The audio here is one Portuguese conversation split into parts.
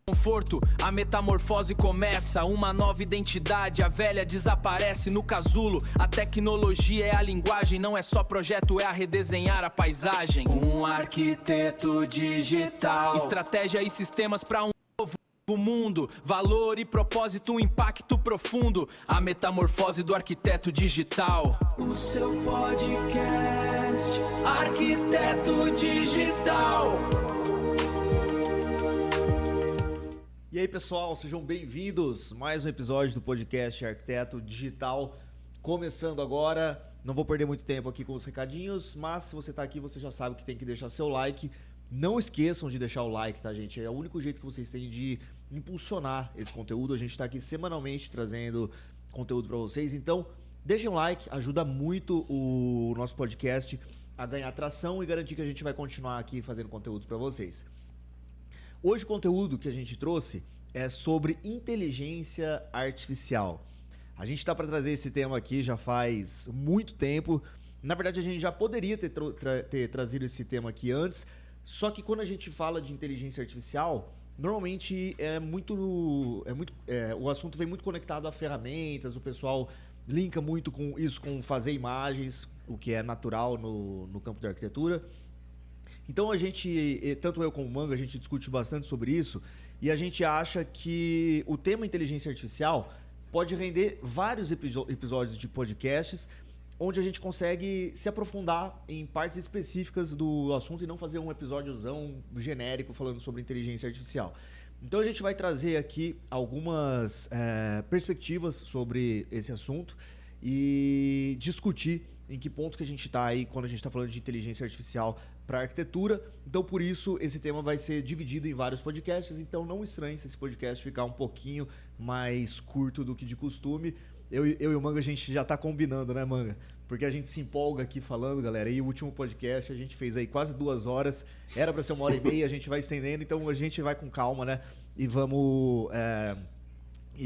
conforto, a metamorfose começa, uma nova identidade, a velha desaparece no casulo. A tecnologia é a linguagem, não é só projeto, é a redesenhar a paisagem. Um arquiteto digital, estratégia e sistemas para um novo mundo, valor e propósito, um impacto profundo, a metamorfose do arquiteto digital. O seu podcast, Arquiteto Digital. E aí, pessoal, sejam bem-vindos a mais um episódio do podcast Arquiteto Digital, começando agora. Não vou perder muito tempo aqui com os recadinhos, mas se você está aqui, você já sabe que tem que deixar seu like. Não esqueçam de deixar o like, tá, gente? É o único jeito que vocês têm de impulsionar esse conteúdo. A gente está aqui semanalmente trazendo conteúdo para vocês, então deixem um like, ajuda muito o nosso podcast a ganhar atração e garantir que a gente vai continuar aqui fazendo conteúdo para vocês. Hoje o conteúdo que a gente trouxe é sobre inteligência artificial. A gente está para trazer esse tema aqui já faz muito tempo. Na verdade, a gente já poderia ter trazido esse tema aqui antes, só que quando a gente fala de inteligência artificial, normalmente o assunto vem muito conectado a ferramentas, o pessoal linka muito com isso, com fazer imagens, o que é natural no campo da arquitetura. Então a gente, tanto eu como o Manga, a gente discute bastante sobre isso e a gente acha que o tema inteligência artificial pode render vários episódios de podcasts onde a gente consegue se aprofundar em partes específicas do assunto e não fazer um episódiozão genérico falando sobre inteligência artificial. Então a gente vai trazer aqui algumas perspectivas sobre esse assunto e discutir em que ponto que a gente está aí quando a gente está falando de inteligência artificial para arquitetura. Então, por isso, esse tema vai ser dividido em vários podcasts. Então, não estranhe se esse podcast ficar um pouquinho mais curto do que de costume. Eu e o Manga, a gente já está combinando, né, Manga? Porque a gente se empolga aqui falando, galera. E o último podcast a gente fez aí quase 2 horas. Era para ser 1h30, a gente vai estendendo. Então, a gente vai com calma, né? E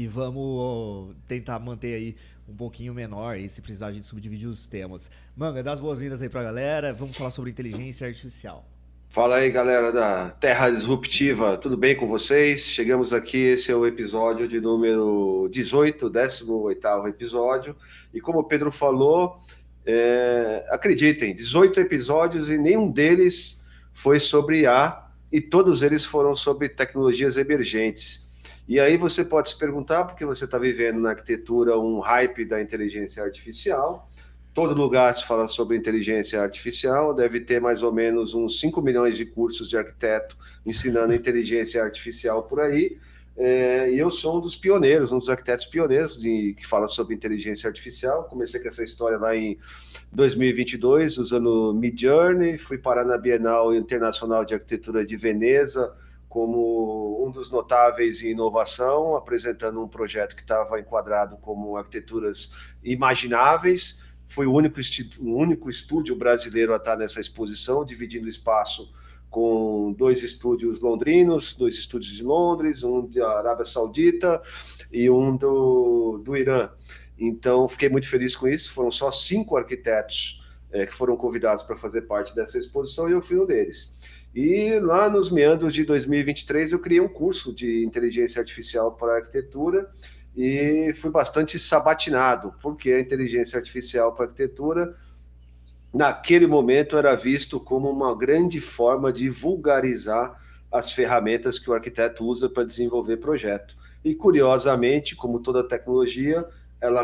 vamos tentar manter aí um pouquinho menor, e se precisar a gente subdividir os temas. Manga, dá as boas-vindas aí pra galera, vamos falar sobre inteligência artificial. Fala aí, galera da Terra Disruptiva, tudo bem com vocês? Chegamos aqui, esse é o episódio de número 18, 18º episódio, e como o Pedro falou, acreditem, 18 episódios e nenhum deles foi sobre IA, e todos eles foram sobre tecnologias emergentes. E aí você pode se perguntar, porque você está vivendo na arquitetura um hype da inteligência artificial. Todo lugar se fala sobre inteligência artificial, deve ter mais ou menos uns 5 milhões de cursos de arquiteto ensinando inteligência artificial por aí. E eu sou um dos pioneiros, um dos arquitetos pioneiros que fala sobre inteligência artificial. Comecei com essa história lá em 2022, usando Midjourney, fui parar na Bienal Internacional de Arquitetura de Veneza, como um dos notáveis em inovação, apresentando um projeto que estava enquadrado como arquiteturas imagináveis. Foi o único estúdio brasileiro a estar nessa exposição, dividindo o espaço com 2 estúdios londrinos, 2 estúdios de Londres, um da Arábia Saudita e um do Irã. Então, fiquei muito feliz com isso. Foram só 5 arquitetos que foram convidados para fazer parte dessa exposição e eu fui um deles. E lá nos meandros de 2023 eu criei um curso de inteligência artificial para arquitetura e fui bastante sabatinado, porque a inteligência artificial para arquitetura, naquele momento, era visto como uma grande forma de vulgarizar as ferramentas que o arquiteto usa para desenvolver projeto. E, curiosamente, como toda tecnologia,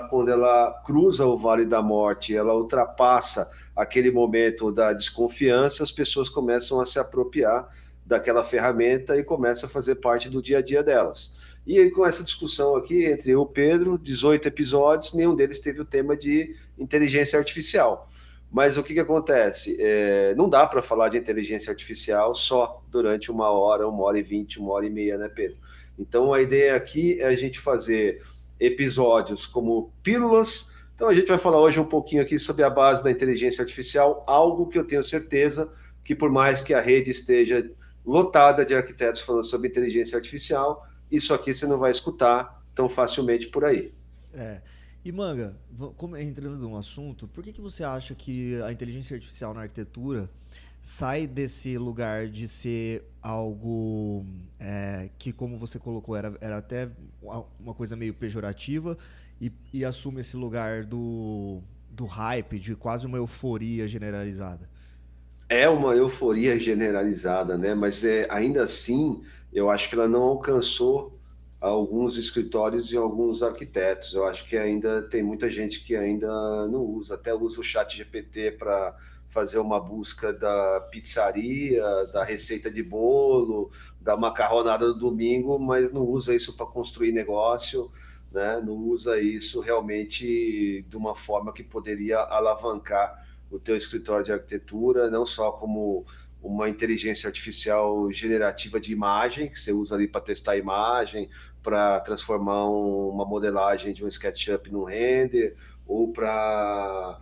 quando ela cruza o Vale da Morte, ela ultrapassa aquele momento da desconfiança, as pessoas começam a se apropriar daquela ferramenta e começam a fazer parte do dia a dia delas. E aí, com essa discussão aqui entre eu e o Pedro, 18 episódios, nenhum deles teve o tema de inteligência artificial. Mas o que acontece? Não dá para falar de inteligência artificial só durante 1 hora, 1h20, 1h30, né, Pedro? Então, a ideia aqui é a gente fazer episódios como pílulas. Então a gente vai falar hoje um pouquinho aqui sobre a base da inteligência artificial, algo que eu tenho certeza que por mais que a rede esteja lotada de arquitetos falando sobre inteligência artificial, isso aqui você não vai escutar tão facilmente por aí. E Manga, entrando num assunto, por que você acha que a inteligência artificial na arquitetura sai desse lugar de ser algo que, como você colocou, era até uma coisa meio pejorativa e assume esse lugar do hype, de quase uma euforia generalizada. É uma euforia generalizada, né? Mas ainda assim, eu acho que ela não alcançou alguns escritórios e alguns arquitetos. Eu acho que ainda tem muita gente que ainda não usa, até usa o chat GPT para fazer uma busca da pizzaria, da receita de bolo, da macarronada do domingo, mas não usa isso para construir negócio, né? Não usa isso realmente de uma forma que poderia alavancar o teu escritório de arquitetura, não só como uma inteligência artificial generativa de imagem, que você usa ali para testar a imagem, para transformar uma modelagem de um SketchUp num render, ou para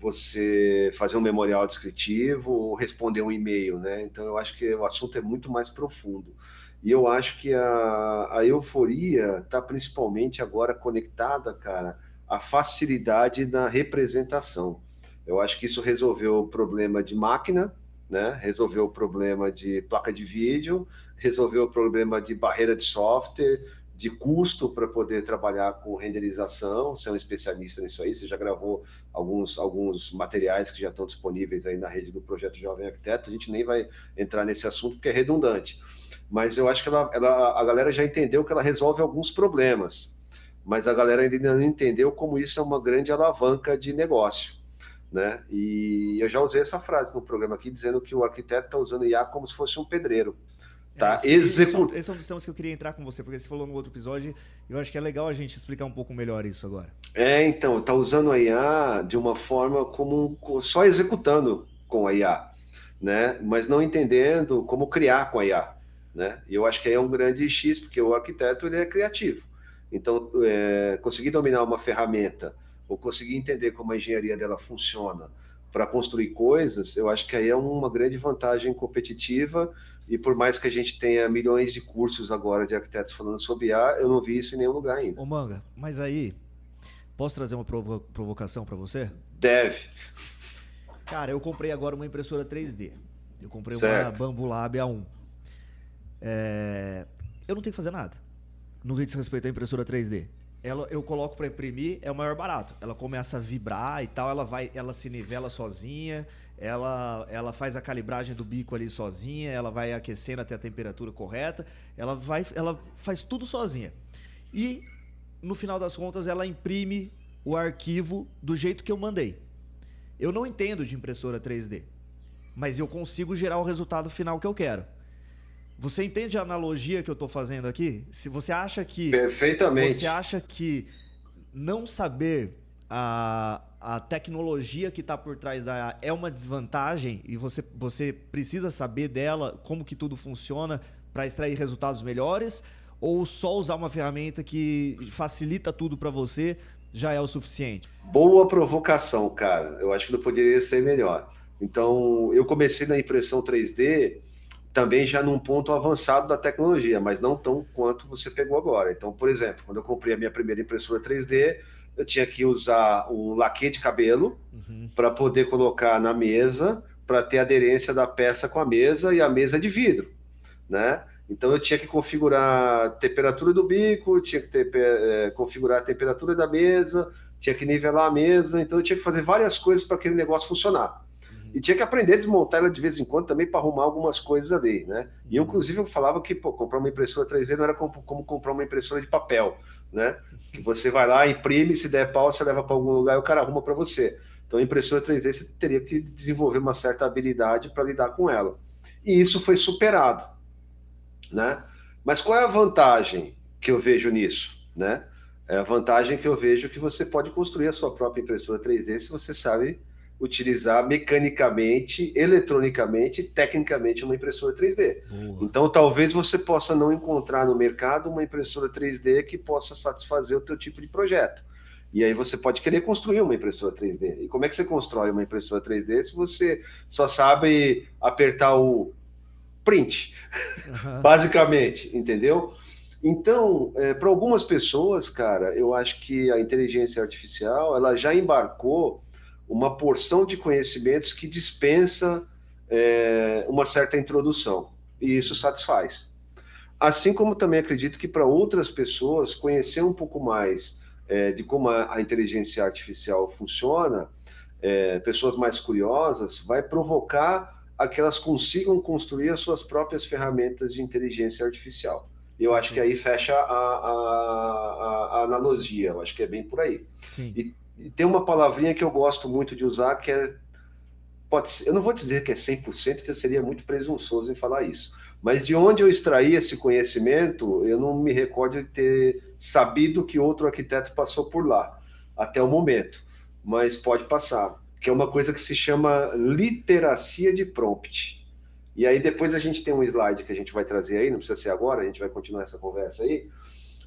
você fazer um memorial descritivo, ou responder um e-mail, né? Então eu acho que o assunto é muito mais profundo. E eu acho que a euforia está principalmente agora conectada, cara, à facilidade da representação. Eu acho que isso resolveu o problema de máquina, né? Resolveu o problema de placa de vídeo, resolveu o problema de barreira de software, de custo para poder trabalhar com renderização. Você é um especialista nisso aí, você já gravou alguns materiais que já estão disponíveis aí na rede do Projeto Jovem Arquiteto. A gente nem vai entrar nesse assunto porque é redundante. Mas eu acho que a galera já entendeu que ela resolve alguns problemas, mas a galera ainda não entendeu como isso é uma grande alavanca de negócio, né? E eu já usei essa frase no programa aqui, dizendo que o arquiteto está usando IA como se fosse um pedreiro. Tá? Esse é um dos temas que eu queria entrar com você, porque você falou no outro episódio, e eu acho que é legal a gente explicar um pouco melhor isso agora. Então, está usando a IA de uma forma como só executando com a IA, né? Mas não entendendo como criar com a IA, né? E eu acho que aí é um grande X, porque o arquiteto ele é criativo. Então, conseguir dominar uma ferramenta ou conseguir entender como a engenharia dela funciona para construir coisas, eu acho que aí é uma grande vantagem competitiva. E por mais que a gente tenha milhões de cursos agora de arquitetos falando sobre IA, eu não vi isso em nenhum lugar ainda. Ô Manga, mas aí, posso trazer uma provocação para você? Deve. Cara, eu comprei agora uma impressora 3D. Eu comprei certo. uma Bambu Lab A1. Eu não tenho que fazer nada no que diz respeito à impressora 3D. Eu coloco para imprimir, é o maior barato. Ela começa a vibrar e tal, ela se nivela sozinha, ela faz a calibragem do bico ali sozinha, ela vai aquecendo até a temperatura correta, ela faz tudo sozinha. E, no final das contas, ela imprime o arquivo do jeito que eu mandei. Eu não entendo de impressora 3D, mas eu consigo gerar o resultado final que eu quero. Você entende a analogia que eu estou fazendo aqui? Se você acha que... Perfeitamente. Você acha que não saber a tecnologia que está por trás da é uma desvantagem e você precisa saber dela, como que tudo funciona para extrair resultados melhores? Ou só usar uma ferramenta que facilita tudo para você já é o suficiente? Boa provocação, cara. Eu acho que não poderia ser melhor. Então, eu comecei na impressão 3D... também já num ponto avançado da tecnologia, mas não tão quanto você pegou agora. Então, por exemplo, quando eu comprei a minha primeira impressora 3D, eu tinha que usar um laque de cabelo para poder colocar na mesa, para ter aderência da peça com a mesa e a mesa de vidro, né? Então, eu tinha que configurar a temperatura do bico, tinha que configurar a temperatura da mesa, tinha que nivelar a mesa, então eu tinha que fazer várias coisas para aquele negócio funcionar. E tinha que aprender a desmontar ela de vez em quando também para arrumar algumas coisas ali, né? E eu, inclusive, eu falava que comprar uma impressora 3D não era como comprar uma impressora de papel, né? Que você vai lá, imprime, se der pau, você leva para algum lugar e o cara arruma para você. Então, a impressora 3D você teria que desenvolver uma certa habilidade para lidar com ela. E isso foi superado, né? Mas qual é a vantagem que eu vejo nisso, né? É a vantagem que eu vejo que você pode construir a sua própria impressora 3D se você sabe utilizar mecanicamente, eletronicamente, tecnicamente uma impressora 3D. Então, talvez você possa não encontrar no mercado uma impressora 3D que possa satisfazer o teu tipo de projeto. E aí você pode querer construir uma impressora 3D. E como é que você constrói uma impressora 3D se você só sabe apertar o print, basicamente, entendeu? Então, para algumas pessoas, cara, eu acho que a inteligência artificial ela já embarcou uma porção de conhecimentos que dispensa uma certa introdução, e isso satisfaz. Assim como também acredito que para outras pessoas conhecer um pouco mais de como a inteligência artificial funciona, pessoas mais curiosas, vai provocar a que elas consigam construir as suas próprias ferramentas de inteligência artificial. Eu acho que aí fecha a analogia, eu acho que é bem por aí. Sim. E tem uma palavrinha que eu gosto muito de usar, que pode ser, eu não vou dizer que é 100%, que eu seria muito presunçoso em falar isso, mas de onde eu extraí esse conhecimento, eu não me recordo de ter sabido que outro arquiteto passou por lá, até o momento, mas pode passar, que é uma coisa que se chama literacia de prompt. E aí depois a gente tem um slide que a gente vai trazer aí, não precisa ser agora, a gente vai continuar essa conversa aí,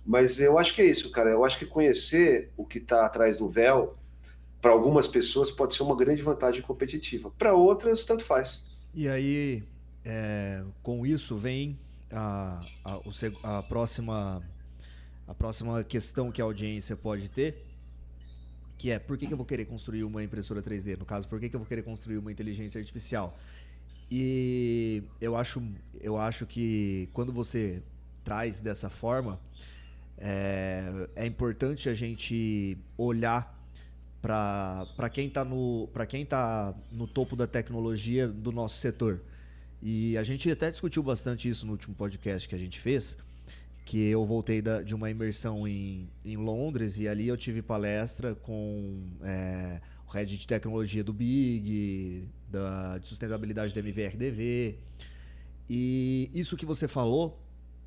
mas eu acho que é isso, cara, eu acho que conhecer o que está atrás do véu, para algumas pessoas pode ser uma grande vantagem competitiva, para outras tanto faz. E aí, com isso vem a próxima questão que a audiência pode ter, que é: por que eu vou querer construir uma impressora 3D? No caso, por que eu vou querer construir uma inteligência artificial? E eu acho que quando você traz dessa forma, é importante a gente olhar para quem está no topo da tecnologia do nosso setor. E a gente até discutiu bastante isso no último podcast que a gente fez, que eu voltei de uma imersão em Londres, e ali eu tive palestra com o head de tecnologia do Big, de sustentabilidade do MVRDV. E isso que você falou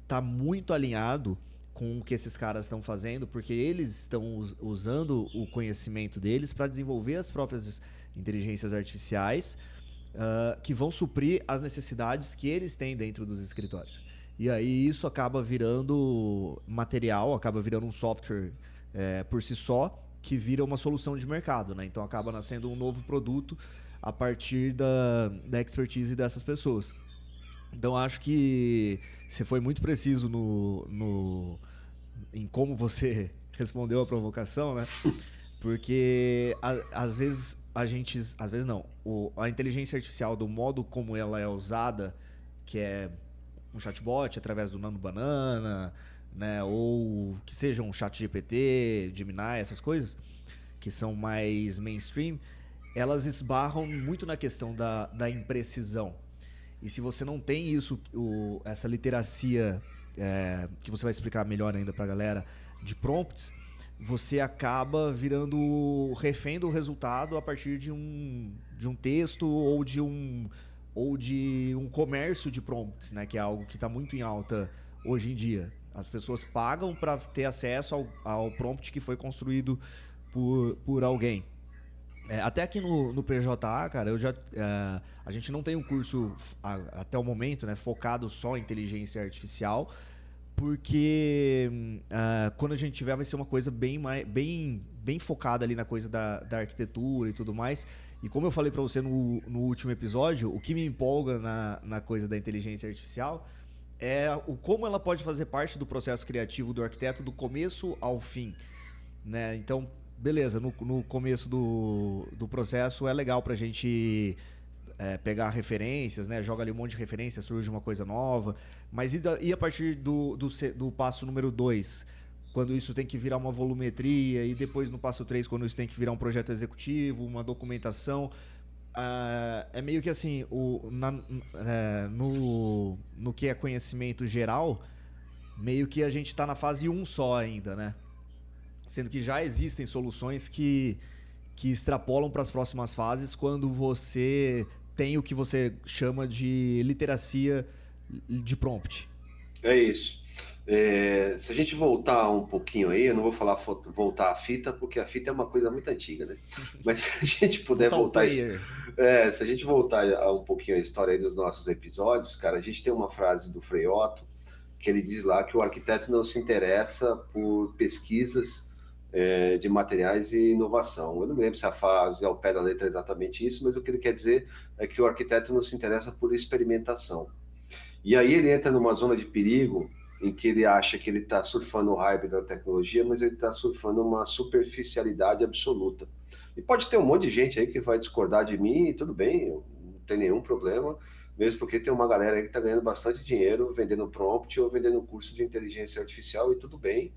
está muito alinhado com o que esses caras estão fazendo, porque eles estão usando o conhecimento deles para desenvolver as próprias inteligências artificiais que vão suprir as necessidades que eles têm dentro dos escritórios. E aí isso acaba virando material, acaba virando um software por si só, que vira uma solução de mercado, né? Então acaba nascendo um novo produto a partir da expertise dessas pessoas. Então acho que você foi muito preciso em como você respondeu a provocação, né? Porque às vezes a inteligência artificial, do modo como ela é usada, que é um chatbot através do Nano Banana, né? Ou que seja um chat GPT, Gemini, essas coisas, que são mais mainstream, elas esbarram muito na questão da imprecisão. E se você não tem essa literacia, que você vai explicar melhor ainda pra galera, de prompts, você acaba virando refém do resultado a partir de um texto ou de um comércio de prompts, né? Que é algo que está muito em alta hoje em dia. As pessoas pagam para ter acesso ao prompt que foi construído por alguém. Até aqui no PJA, cara, a gente não tem um curso até o momento, né, focado só em inteligência artificial, porque quando a gente tiver vai ser uma coisa bem focada ali na coisa da arquitetura e tudo mais. E como eu falei para você no último episódio, o que me empolga na coisa da inteligência artificial é como ela pode fazer parte do processo criativo do arquiteto do começo ao fim, né? Então, beleza, no começo do processo é legal pra gente pegar referências, né? Joga ali um monte de referências, surge uma coisa nova. Mas e a partir do passo número 2, quando isso tem que virar uma volumetria, e depois no passo 3, quando isso tem que virar um projeto executivo, uma documentação, é meio que assim, no que é conhecimento geral, meio que a gente está na fase 1 só ainda, né? Sendo que já existem soluções que extrapolam para as próximas fases quando você tem o que você chama de literacia de prompt. É isso. Se a gente voltar um pouquinho aí, eu não vou falar voltar à fita, porque a fita é uma coisa muito antiga, né? Mas se a gente puder voltar... se a gente voltar um pouquinho a história aí dos nossos episódios, cara, a gente tem uma frase do Frei Otto, que ele diz lá que o arquiteto não se interessa por pesquisas de materiais e inovação. Eu não me lembro se a frase ao pé da letra é exatamente isso, mas o que ele quer dizer é que o arquiteto não se interessa por experimentação. E aí ele entra numa zona de perigo em que ele acha que ele está surfando o hype da tecnologia, mas ele está surfando uma superficialidade absoluta. E pode ter um monte de gente aí que vai discordar de mim, e tudo bem, eu tem nenhum problema, mesmo porque tem uma galera aí que está ganhando bastante dinheiro vendendo prompt ou vendendo curso de inteligência artificial, e tudo bem.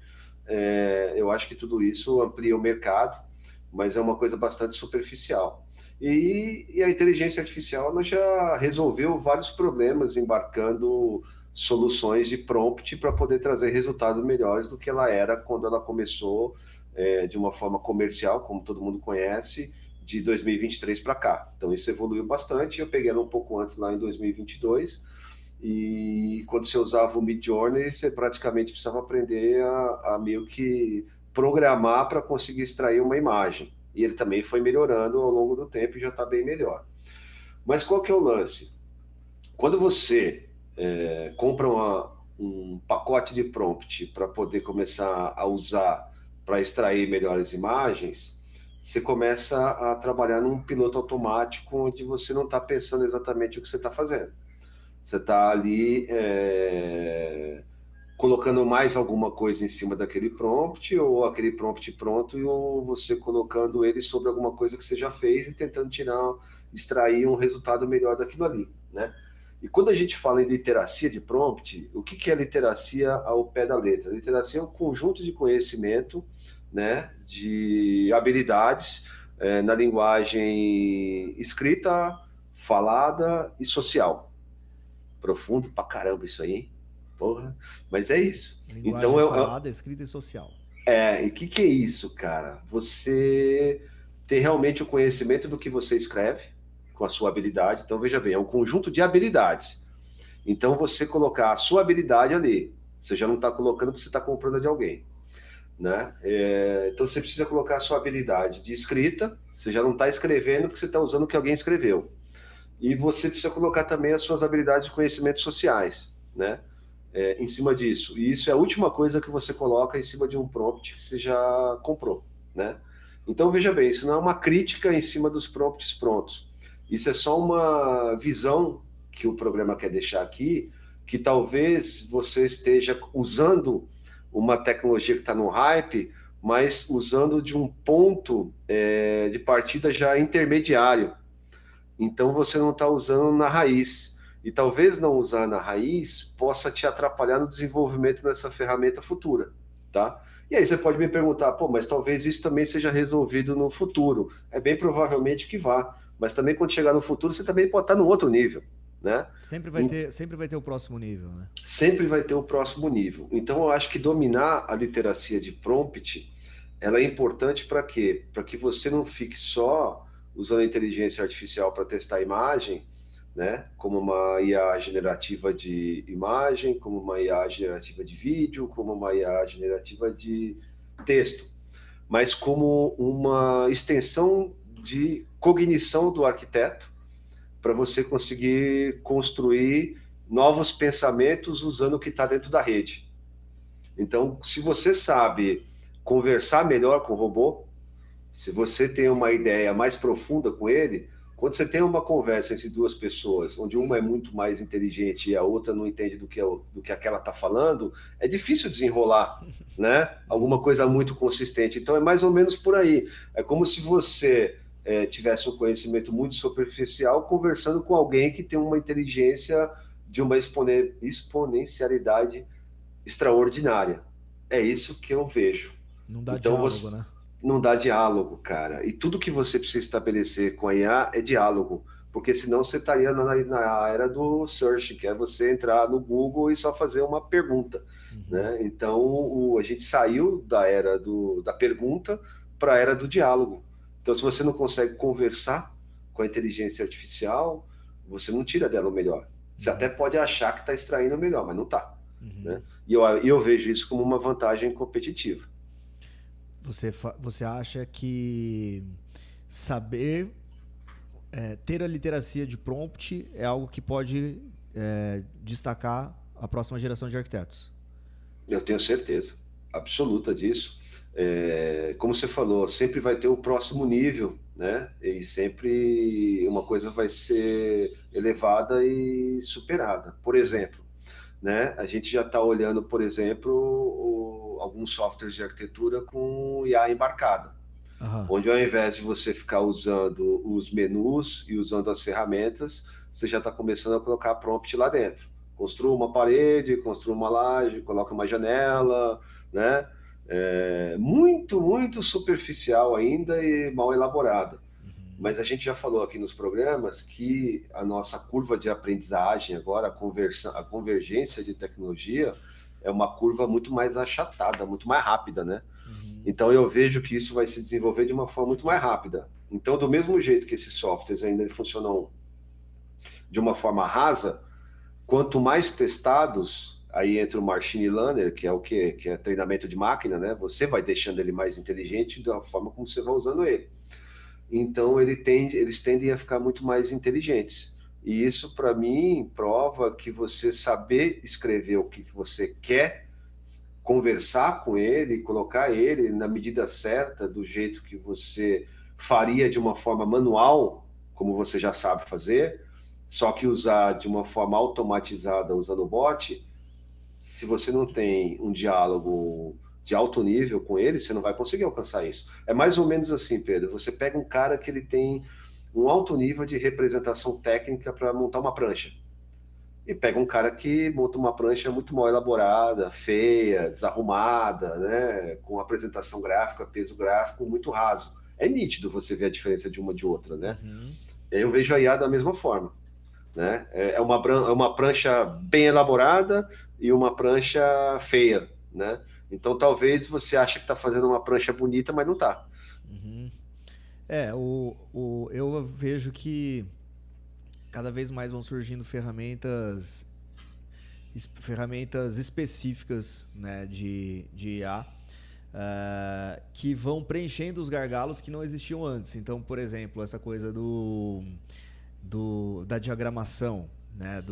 Eu acho que tudo isso amplia o mercado, mas é uma coisa bastante superficial. E a inteligência artificial ela já resolveu vários problemas embarcando soluções de prompt para poder trazer resultados melhores do que ela era quando ela começou de uma forma comercial, como todo mundo conhece, de 2023 para cá. Então isso evoluiu bastante. Eu peguei ela um pouco antes, lá em 2022, e quando você usava o Midjourney, você praticamente precisava aprender a meio que programar para conseguir extrair uma imagem. E ele também foi melhorando ao longo do tempo e já está bem melhor. Mas qual que é o lance? Quando você compra um pacote de prompt para poder começar a usar para extrair melhores imagens, você começa a trabalhar num piloto automático onde você não está pensando exatamente o que você está fazendo. Você está ali colocando mais alguma coisa em cima daquele prompt, ou aquele prompt pronto, ou você colocando ele sobre alguma coisa que você já fez e tentando extrair um resultado melhor daquilo ali, né? E quando a gente fala em literacia de prompt, o que é literacia ao pé da letra? Literacia é um conjunto de conhecimento, né, de habilidades na linguagem escrita, falada e social. Profundo pra caramba isso aí, hein? Porra, mas é isso. Linguagem Então, falada, escrita e social. e o que é isso, cara? Você ter realmente o conhecimento do que você escreve, com a sua habilidade. Então, veja bem, é um conjunto de habilidades. Então, você colocar a sua habilidade ali, você já não está colocando porque você está comprando de alguém, né? Então, você precisa colocar a sua habilidade de escrita, você já não está escrevendo porque você está usando o que alguém escreveu. E você precisa colocar também as suas habilidades de conhecimentos sociais, né? Em cima disso. E isso é a última coisa que você coloca em cima de um prompt que você já comprou, né? Então, veja bem, isso não é uma crítica em cima dos prompts prontos. Isso é só uma visão que o programa quer deixar aqui, que talvez você esteja usando uma tecnologia que está no hype, mas usando de um ponto de partida já intermediário. Então você não está usando na raiz. E talvez não usar na raiz possa te atrapalhar no desenvolvimento dessa ferramenta futura, tá? E aí você pode me perguntar, pô, mas talvez isso também seja resolvido no futuro. É bem provavelmente que vá. Mas também quando chegar no futuro, você também pode estar no outro nível, né? Sempre vai ter o próximo nível, né? Sempre vai ter o próximo nível. Então eu acho que dominar a literacia de prompt, ela é importante para quê? Para que você não fique só usando a inteligência artificial para testar a imagem, né? Como uma IA generativa de imagem, como uma IA generativa de vídeo, como uma IA generativa de texto, mas como uma extensão de cognição do arquiteto para você conseguir construir novos pensamentos usando o que está dentro da rede. Então, se você sabe conversar melhor com o robô, se você tem uma ideia mais profunda com ele, quando você tem uma conversa entre duas pessoas, onde uma é muito mais inteligente e a outra não entende do que aquela está falando, é difícil desenrolar, né? Alguma coisa muito consistente. Então é mais ou menos por aí. É como se você tivesse um conhecimento muito superficial conversando com alguém que tem uma inteligência de uma exponencialidade extraordinária. É isso que eu vejo. Não dá diálogo, né? Não dá diálogo, cara. E tudo que você precisa estabelecer com a IA é diálogo, porque senão você estaria na era do search, que é você entrar no Google e só fazer uma pergunta, né? Então, a gente saiu da era da pergunta para a era do diálogo. Então, se você não consegue conversar com a inteligência artificial, você não tira dela o melhor. Você até pode achar que está extraindo o melhor, mas não está. Né? E eu vejo isso como uma vantagem competitiva. Você acha que saber ter a literacia de prompt é algo que pode destacar a próxima geração de arquitetos? Eu tenho certeza absoluta disso. Como você falou, sempre vai ter o próximo nível, né? E sempre uma coisa vai ser elevada e superada. Por exemplo, né? A gente já está olhando, por exemplo, alguns softwares de arquitetura com IA embarcada. Aham. onde ao invés de você ficar usando os menus e usando as ferramentas, você já está começando a colocar prompt lá dentro. Construa uma parede, construa uma laje, coloca uma janela, né? Muito, muito superficial ainda e mal elaborada. Uhum. Mas a gente já falou aqui nos programas que a nossa curva de aprendizagem agora, a convergência de tecnologia, é uma curva muito mais achatada, muito mais rápida, né? Uhum. Então eu vejo que isso vai se desenvolver de uma forma muito mais rápida. Então, do mesmo jeito que esses softwares ainda funcionam de uma forma rasa, quanto mais testados, aí entra o machine learner, que é o quê? Que é treinamento de máquina, né? Você vai deixando ele mais inteligente da forma como você vai usando ele. Então eles tendem a ficar muito mais inteligentes. E isso, para mim, prova que você saber escrever o que você quer, conversar com ele, colocar ele na medida certa, do jeito que você faria de uma forma manual, como você já sabe fazer, só que usar de uma forma automatizada usando o bot, se você não tem um diálogo de alto nível com ele, você não vai conseguir alcançar isso. É mais ou menos assim, Pedro. Você pega um cara que ele tem um alto nível de representação técnica para montar uma prancha. E pega um cara que monta uma prancha muito mal elaborada, feia, desarrumada, né? Com apresentação gráfica, peso gráfico muito raso. É nítido você ver a diferença de uma de outra, né? Uhum. Eu vejo a IA da mesma forma, né? É uma prancha bem elaborada e uma prancha feia, né? Então talvez você ache que está fazendo uma prancha bonita, mas não está. Uhum. Eu vejo que cada vez mais vão surgindo ferramentas específicas, né, de IA, que vão preenchendo os gargalos que não existiam antes. Então, por exemplo, essa coisa da diagramação, né,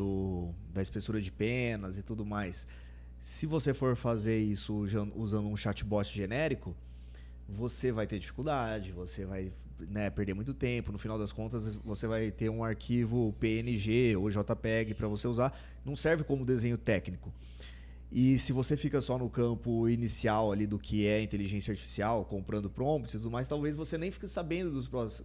da espessura de penas e tudo mais. Se você for fazer isso usando um chatbot genérico, você vai ter dificuldade, você vai, né, perder muito tempo. No final das contas, você vai ter um arquivo PNG ou JPEG para você usar. Não serve como desenho técnico. E se você fica só no campo inicial ali do que é inteligência artificial, comprando prompts e tudo mais, talvez você nem fique sabendo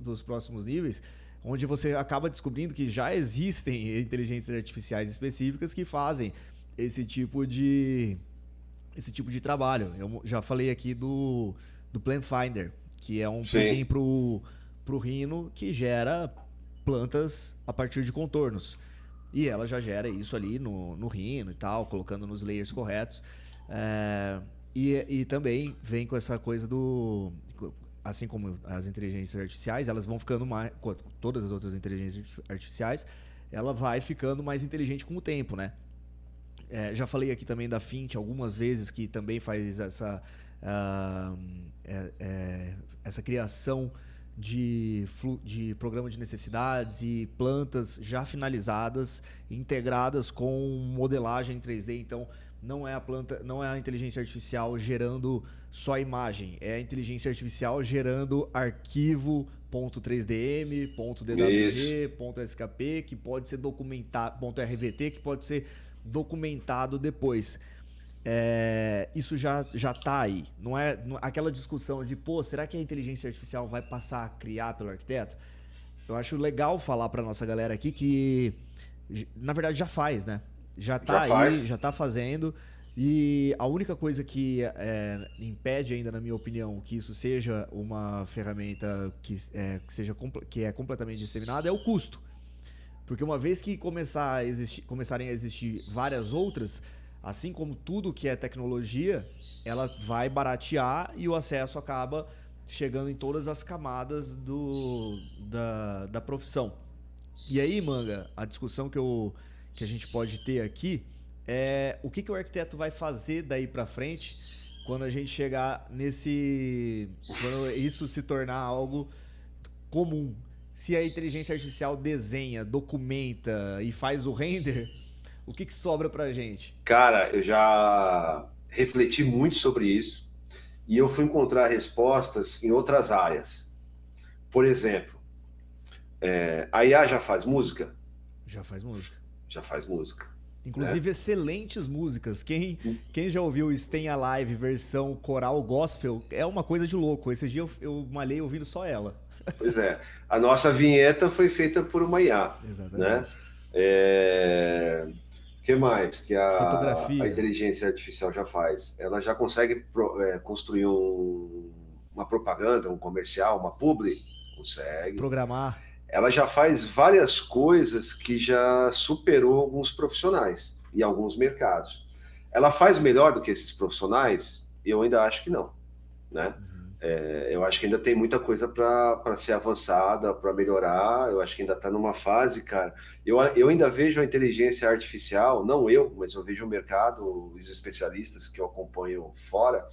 dos próximos níveis, onde você acaba descobrindo que já existem inteligências artificiais específicas que fazem esse tipo de trabalho. Eu já falei aqui do Plant Finder, que é um plugin pro Rhino que gera plantas a partir de contornos. E ela já gera isso ali no Rhino e tal, colocando nos layers corretos. E também vem com essa coisa assim como as inteligências artificiais, elas vão ficando mais... Todas as outras inteligências artificiais, ela vai ficando mais inteligente com o tempo, né? Já falei aqui também da Fint algumas vezes, que também faz essa criação de programa de necessidades e plantas já finalizadas, integradas com modelagem em 3D. Então, não é a inteligência artificial gerando só imagem, é a inteligência artificial gerando arquivo .3dm, .dwg, .skp, que pode ser documentado, .rvt, que pode ser documentado depois. Isso já está aí. Não é aquela discussão de, será que a inteligência artificial vai passar a criar pelo arquiteto? Eu acho legal falar para nossa galera aqui que, na verdade, já faz, né? Já está aí, já está fazendo. E a única coisa que impede ainda, na minha opinião, que isso seja uma ferramenta que é completamente disseminada é o custo. Porque uma vez que começarem a existir várias outras, assim como tudo que é tecnologia, ela vai baratear e o acesso acaba chegando em todas as camadas da profissão. E aí, Manga, a discussão que a gente pode ter aqui é o que o arquiteto vai fazer daí para frente quando a gente chegar quando isso se tornar algo comum. Se a inteligência artificial desenha, documenta e faz o render, o que sobra pra gente? Cara, eu já refleti muito sobre isso e eu fui encontrar respostas em outras áreas. Por exemplo, a IA já faz música? Já faz música. Já faz música. Inclusive, excelentes músicas. Quem já ouviu o Stay Alive versão coral gospel é uma coisa de louco. Esse dia eu malhei ouvindo só ela. Pois é. A nossa vinheta foi feita por uma IA, né? Exatamente. O que mais que a Fotografia. inteligência artificial já faz? Ela já consegue construir uma propaganda, um comercial, uma publi? Consegue. Programar. Ela já faz várias coisas que já superou alguns profissionais e alguns mercados. Ela faz melhor do que esses profissionais? Eu ainda acho que não, né? Eu acho que ainda tem muita coisa para ser avançada, para melhorar. Eu acho que ainda está numa fase, cara. Eu ainda vejo a inteligência artificial, não eu, mas eu vejo o mercado, os especialistas que eu acompanho fora,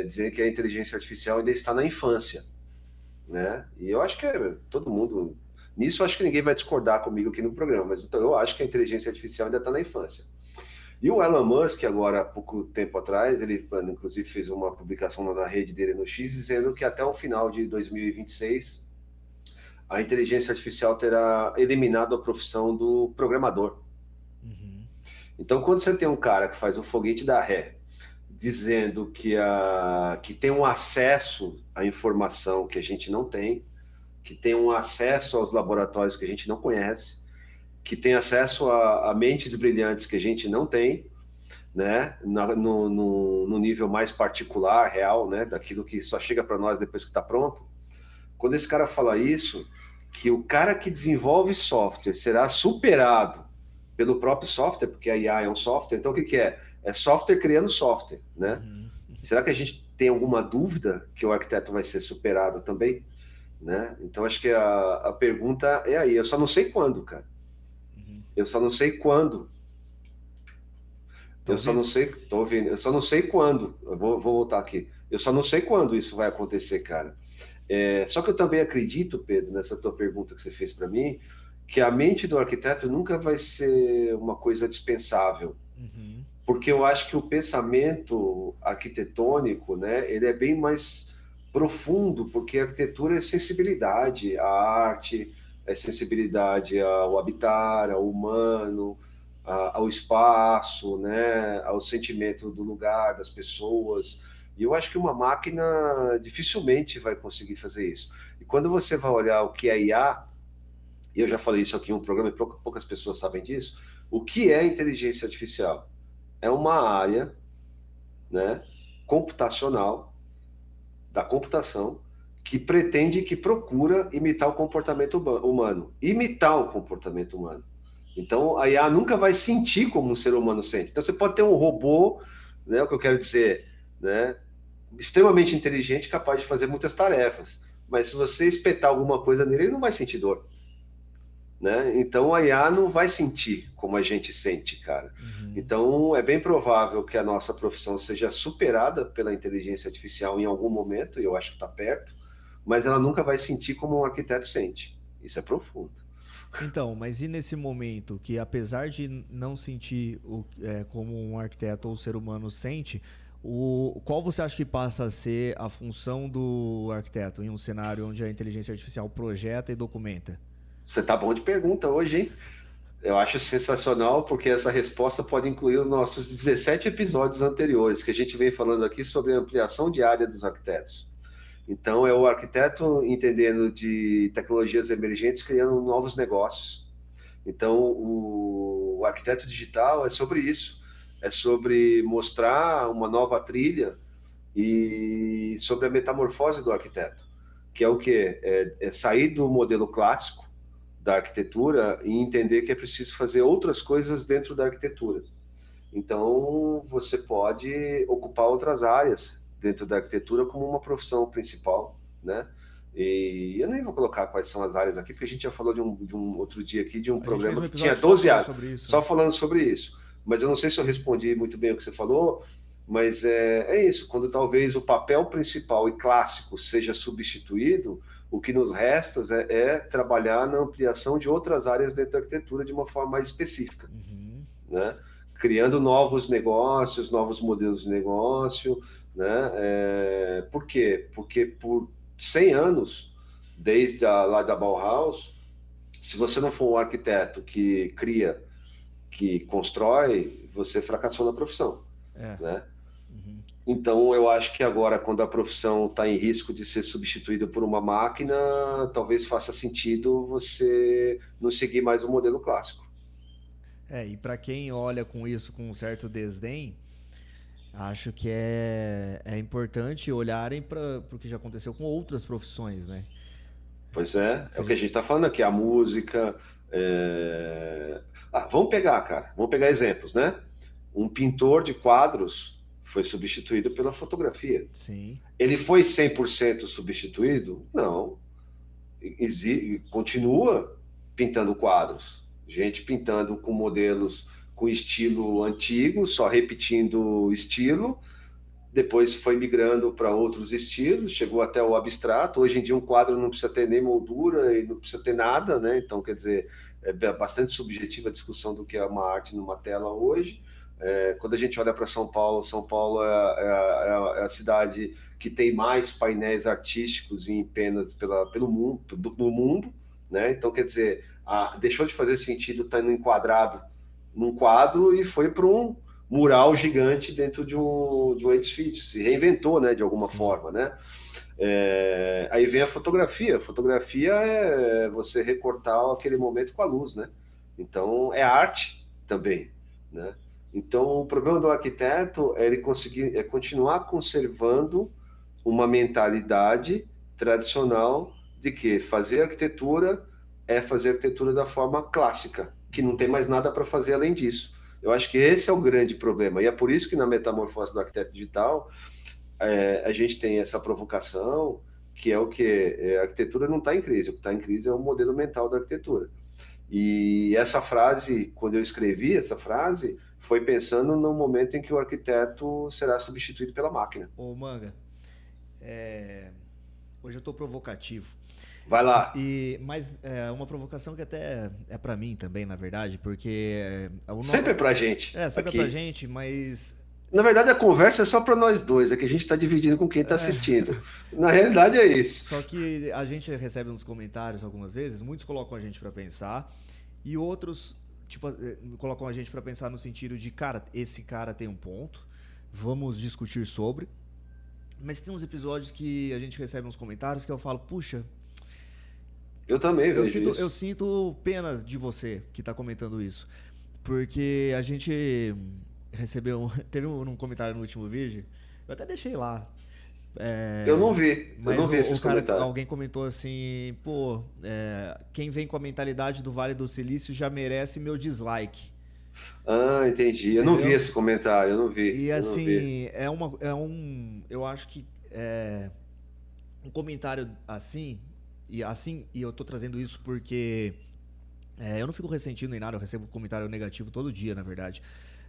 dizendo que a inteligência artificial ainda está na infância, né? E eu acho que todo mundo... Nisso, eu acho que ninguém vai discordar comigo aqui no programa, mas então, eu acho que a inteligência artificial ainda está na infância. E o Elon Musk, agora, há pouco tempo atrás, ele inclusive fez uma publicação na rede dele no X, dizendo que até o final de 2026, a inteligência artificial terá eliminado a profissão do programador. Então, quando você tem um cara que faz o foguete da ré, dizendo que tem um acesso à informação que a gente não tem, que tem um acesso aos laboratórios que a gente não conhece, que tem acesso a mentes brilhantes que a gente não tem, né? No nível mais particular, real, né? Daquilo que só chega para nós depois que está pronto. Quando esse cara fala isso, que o cara que desenvolve software será superado pelo próprio software, porque a IA é um software, então o que é? É software criando software, né? Será que a gente tem alguma dúvida que o arquiteto vai ser superado também? Né? Então acho que a pergunta é aí. Eu só não sei quando, cara. Eu só não sei quando. Eu só não sei. Tô ouvindo. Eu só não sei quando. Eu vou voltar aqui. Eu só não sei quando isso vai acontecer, cara. Só que eu também acredito, Pedro, nessa tua pergunta que você fez para mim, que a mente do arquiteto nunca vai ser uma coisa dispensável. Porque eu acho que o pensamento arquitetônico, né, ele é bem mais profundo, porque a arquitetura é sensibilidade à arte, é sensibilidade ao habitar, ao humano, ao espaço, né, ao sentimento do lugar, das pessoas. E eu acho que uma máquina dificilmente vai conseguir fazer isso. E quando você vai olhar o que é IA, e eu já falei isso aqui em um programa e poucas pessoas sabem disso, o que é inteligência artificial? É uma área, né, computacional, da computação, que pretende, que procura imitar o comportamento humano. Imitar o comportamento humano. Então, a IA nunca vai sentir como um ser humano sente. Então, você pode ter um robô, né, o que eu quero dizer, né, extremamente inteligente, capaz de fazer muitas tarefas. Mas se você espetar alguma coisa nele, ele não vai sentir dor. Né? Então, a IA não vai sentir como a gente sente, cara. Então, é bem provável que a nossa profissão seja superada pela inteligência artificial em algum momento, e eu acho que está perto, mas ela nunca vai sentir como um arquiteto sente. Isso é profundo. Então, mas e nesse momento que, apesar de não sentir como um arquiteto ou ser humano sente, qual você acha que passa a ser a função do arquiteto em um cenário onde a inteligência artificial projeta e documenta? Você tá bom de pergunta hoje, hein? Eu acho sensacional, porque essa resposta pode incluir os nossos 17 episódios anteriores, que a gente vem falando aqui sobre a ampliação de área dos arquitetos. Então, é o arquiteto entendendo de tecnologias emergentes, criando novos negócios. Então, o arquiteto digital é sobre isso. É sobre mostrar uma nova trilha e sobre a metamorfose do arquiteto, que é o quê? É sair do modelo clássico da arquitetura e entender que é preciso fazer outras coisas dentro da arquitetura. Então, você pode ocupar outras áreas dentro da arquitetura como uma profissão principal, né? E eu nem vou colocar quais são as áreas aqui, porque a gente já falou de um outro dia aqui, de um programa que tinha 12 áreas, só falando sobre isso. Mas eu não sei se eu respondi muito bem o que você falou, mas é isso. Quando talvez o papel principal e clássico seja substituído, o que nos resta é trabalhar na ampliação de outras áreas dentro da arquitetura de uma forma mais específica, né? Criando novos negócios, novos modelos de negócio, né? Por quê? Porque por 100 anos, desde lá da Bauhaus, se você não for um arquiteto que cria, que constrói, você fracassou na profissão, É. né? Então, eu acho que agora, quando a profissão está em risco de ser substituída por uma máquina, talvez faça sentido você não seguir mais o modelo clássico. E para quem olha com isso com um certo desdém, acho que é importante olharem para o que já aconteceu com outras profissões, né? Pois é, é o que a Seja, gente está falando aqui, a música. Vamos pegar, cara, vamos pegar exemplos, né? Um pintor de quadros foi substituído pela fotografia. sim, Ele foi 100% substituído? Não. Continua pintando quadros. Gente pintando com modelos com estilo antigo, só repetindo o estilo. Depois foi migrando para outros estilos, chegou até o abstrato. Hoje em dia um quadro não precisa ter nem moldura e não precisa ter nada, né? Então, quer dizer, é bastante subjetiva a discussão do que é uma arte numa tela hoje. Quando a gente olha para São Paulo é a cidade que tem mais painéis artísticos em penas pelo mundo, no mundo, né? Então, quer dizer, deixou de fazer sentido estar enquadrado num quadro e foi para um mural gigante dentro de um edifício, se reinventou, né, de alguma sim. forma, né? Aí vem a fotografia. A fotografia é você recortar aquele momento com a luz, né? Então é arte também, né? Então o problema do arquiteto é ele conseguir continuar conservando uma mentalidade tradicional de que fazer arquitetura é fazer arquitetura da forma clássica, que não tem mais nada para fazer além disso. Eu acho que esse é o grande problema. E é por isso que na Metamorfose do Arquiteto Digital a gente tem essa provocação, que é o que? A arquitetura não está em crise. O que está em crise é o modelo mental da arquitetura. E essa frase, quando eu escrevi essa frase, foi pensando no momento em que o arquiteto será substituído pela máquina. Ô, Manga, hoje eu tô provocativo. Vai lá. Mas uma provocação que até é para mim também, na verdade, porque... Sempre é pra gente. Sempre aqui. é pra gente, mas... Na verdade, a conversa é só para nós dois, é que a gente está dividindo com quem está assistindo. Na realidade, é isso. Só que a gente recebe nos comentários algumas vezes, muitos colocam a gente para pensar, e outros colocam a gente para pensar no sentido de, cara, esse cara tem um ponto, vamos discutir sobre. Mas tem uns episódios que a gente recebe nos comentários que eu falo, puxa... Eu também vejo isso. Eu sinto pena de você que está comentando isso, porque a gente... teve um comentário no último vídeo, eu até deixei lá. Eu não vi, mas eu não vi esses comentários. Alguém comentou assim, pô, quem vem com a mentalidade do Vale do Silício já merece meu dislike. Ah, entendi. Eu não vi esse comentário, eu não vi. E assim, eu acho que um comentário assim, e eu tô trazendo isso porque eu não fico ressentindo nem nada, eu recebo comentário negativo todo dia, na verdade.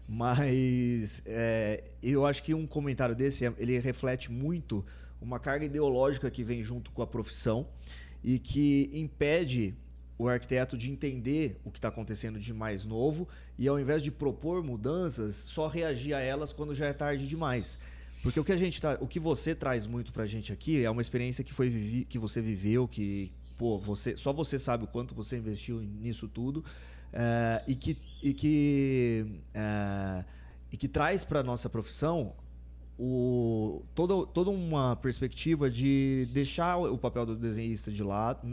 Mas eu acho que um comentário desse, ele reflete muito uma carga ideológica que vem junto com a profissão e que impede o arquiteto de entender o que está acontecendo de mais novo e, ao invés de propor mudanças, só reagir a elas quando já é tarde demais. Porque o que você traz muito pra gente aqui é uma experiência que você viveu, que só você sabe o quanto você investiu nisso tudo. E que traz para a nossa profissão toda uma perspectiva de deixar o papel do desenhista de lado,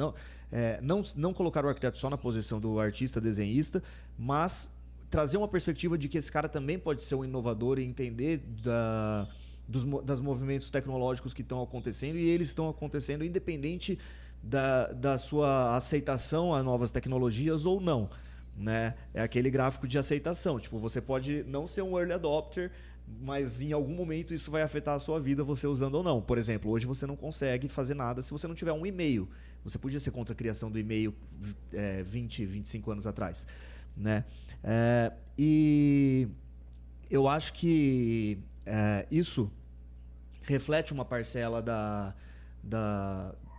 não colocar o arquiteto só na posição do artista desenhista, mas trazer uma perspectiva de que esse cara também pode ser um inovador e entender dos movimentos tecnológicos que estão acontecendo, e eles estão acontecendo independente da sua aceitação a novas tecnologias ou não. Né? É aquele gráfico de aceitação. Tipo, você pode não ser um early adopter, mas em algum momento isso vai afetar a sua vida, você usando ou não. Por exemplo, hoje você não consegue fazer nada se você não tiver um e-mail. Você podia ser contra a criação do e-mail 20, 25 anos atrás. Né? E eu acho que isso reflete uma parcela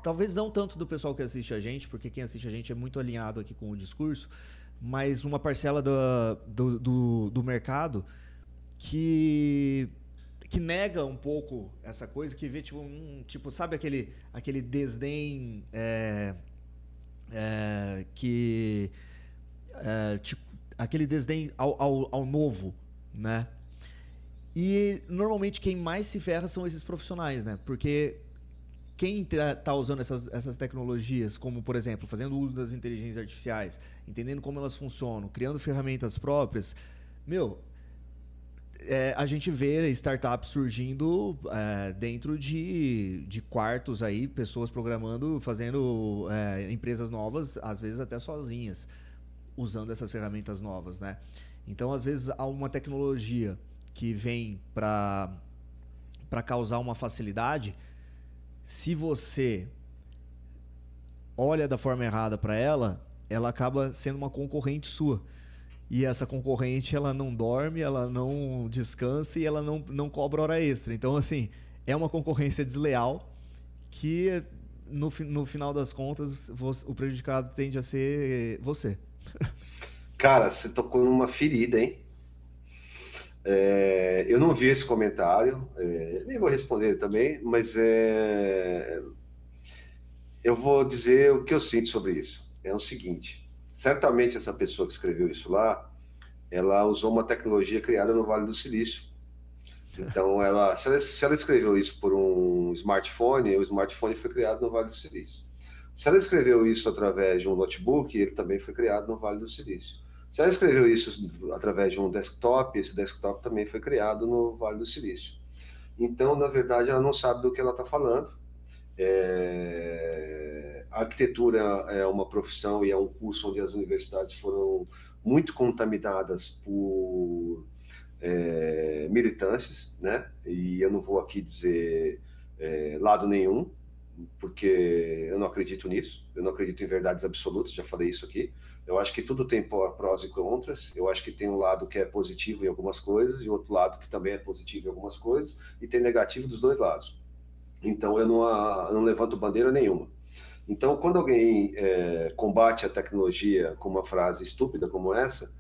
talvez não tanto do pessoal que assiste a gente, porque quem assiste a gente é muito alinhado aqui com o discurso, mas uma parcela do mercado que nega um pouco essa coisa, que vê sabe aquele desdém aquele desdém ao novo, né? E normalmente quem mais se ferra são esses profissionais, né? Porque quem tá usando essas tecnologias, como, por exemplo, fazendo uso das inteligências artificiais, entendendo como elas funcionam, criando ferramentas próprias, a gente vê startups surgindo dentro de quartos aí, pessoas programando, fazendo empresas novas, às vezes até sozinhas, usando essas ferramentas novas, né? Então, às vezes, há uma tecnologia que vem para causar uma facilidade. Se você olha da forma errada para ela, ela acaba sendo uma concorrente sua. E essa concorrente, ela não dorme, ela não descansa e ela não cobra hora extra. Então, assim, é uma concorrência desleal que, no final das contas, o prejudicado tende a ser você. Cara, você tocou numa ferida, hein? Eu não vi esse comentário, nem vou responder também, mas eu vou dizer o que eu sinto sobre isso. É o seguinte, certamente essa pessoa que escreveu isso lá, ela usou uma tecnologia criada no Vale do Silício. Então, se ela escreveu isso por um smartphone, o smartphone foi criado no Vale do Silício. Se ela escreveu isso através de um notebook, ele também foi criado no Vale do Silício. Se ela escreveu isso através de um desktop, esse desktop também foi criado no Vale do Silício. Então, na verdade, ela não sabe do que ela está falando. A arquitetura é uma profissão e é um curso onde as universidades foram muito contaminadas por militâncias, né? E eu não vou aqui dizer lado nenhum, porque eu não acredito nisso, eu não acredito em verdades absolutas, já falei isso aqui. Eu acho que tudo tem prós e contras, eu acho que tem um lado que é positivo em algumas coisas e outro lado que também é positivo em algumas coisas, e tem negativo dos dois lados. Então eu não levanto bandeira nenhuma. Então, quando alguém combate a tecnologia com uma frase estúpida como essa,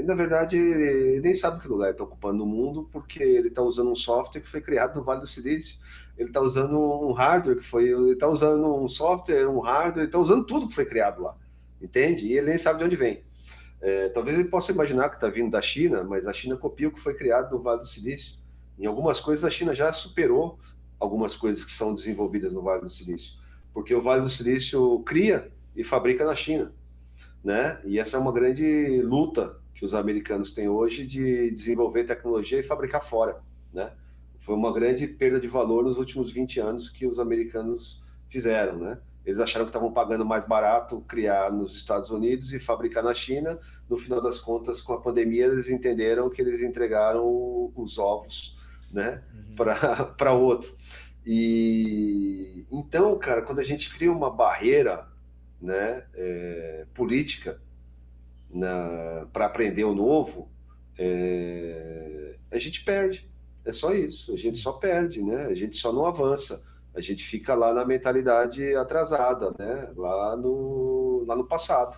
na verdade, ele nem sabe que lugar ele está ocupando no mundo, porque ele está usando um software que foi criado no Vale do Silício, ele está usando um hardware ele está usando um software, um hardware, ele está usando tudo que foi criado lá, entende? E ele nem sabe de onde vem. Talvez ele possa imaginar que está vindo da China, mas a China copia o que foi criado no Vale do Silício. Em algumas coisas, a China já superou algumas coisas que são desenvolvidas no Vale do Silício, porque o Vale do Silício cria e fabrica na China, né? E essa é uma grande luta que os americanos têm hoje de desenvolver tecnologia e fabricar fora, né? Foi uma grande perda de valor nos últimos 20 anos que os americanos fizeram, né? Eles acharam que estavam pagando mais barato criar nos Estados Unidos e fabricar na China. No final das contas, com a pandemia, eles entenderam que eles entregaram os ovos, né, para outro. E então, cara, quando a gente cria uma barreira, né, política para aprender o novo, a gente perde. É só isso, a gente só perde, né? A gente só não avança. A gente fica lá na mentalidade atrasada, né? Lá no passado.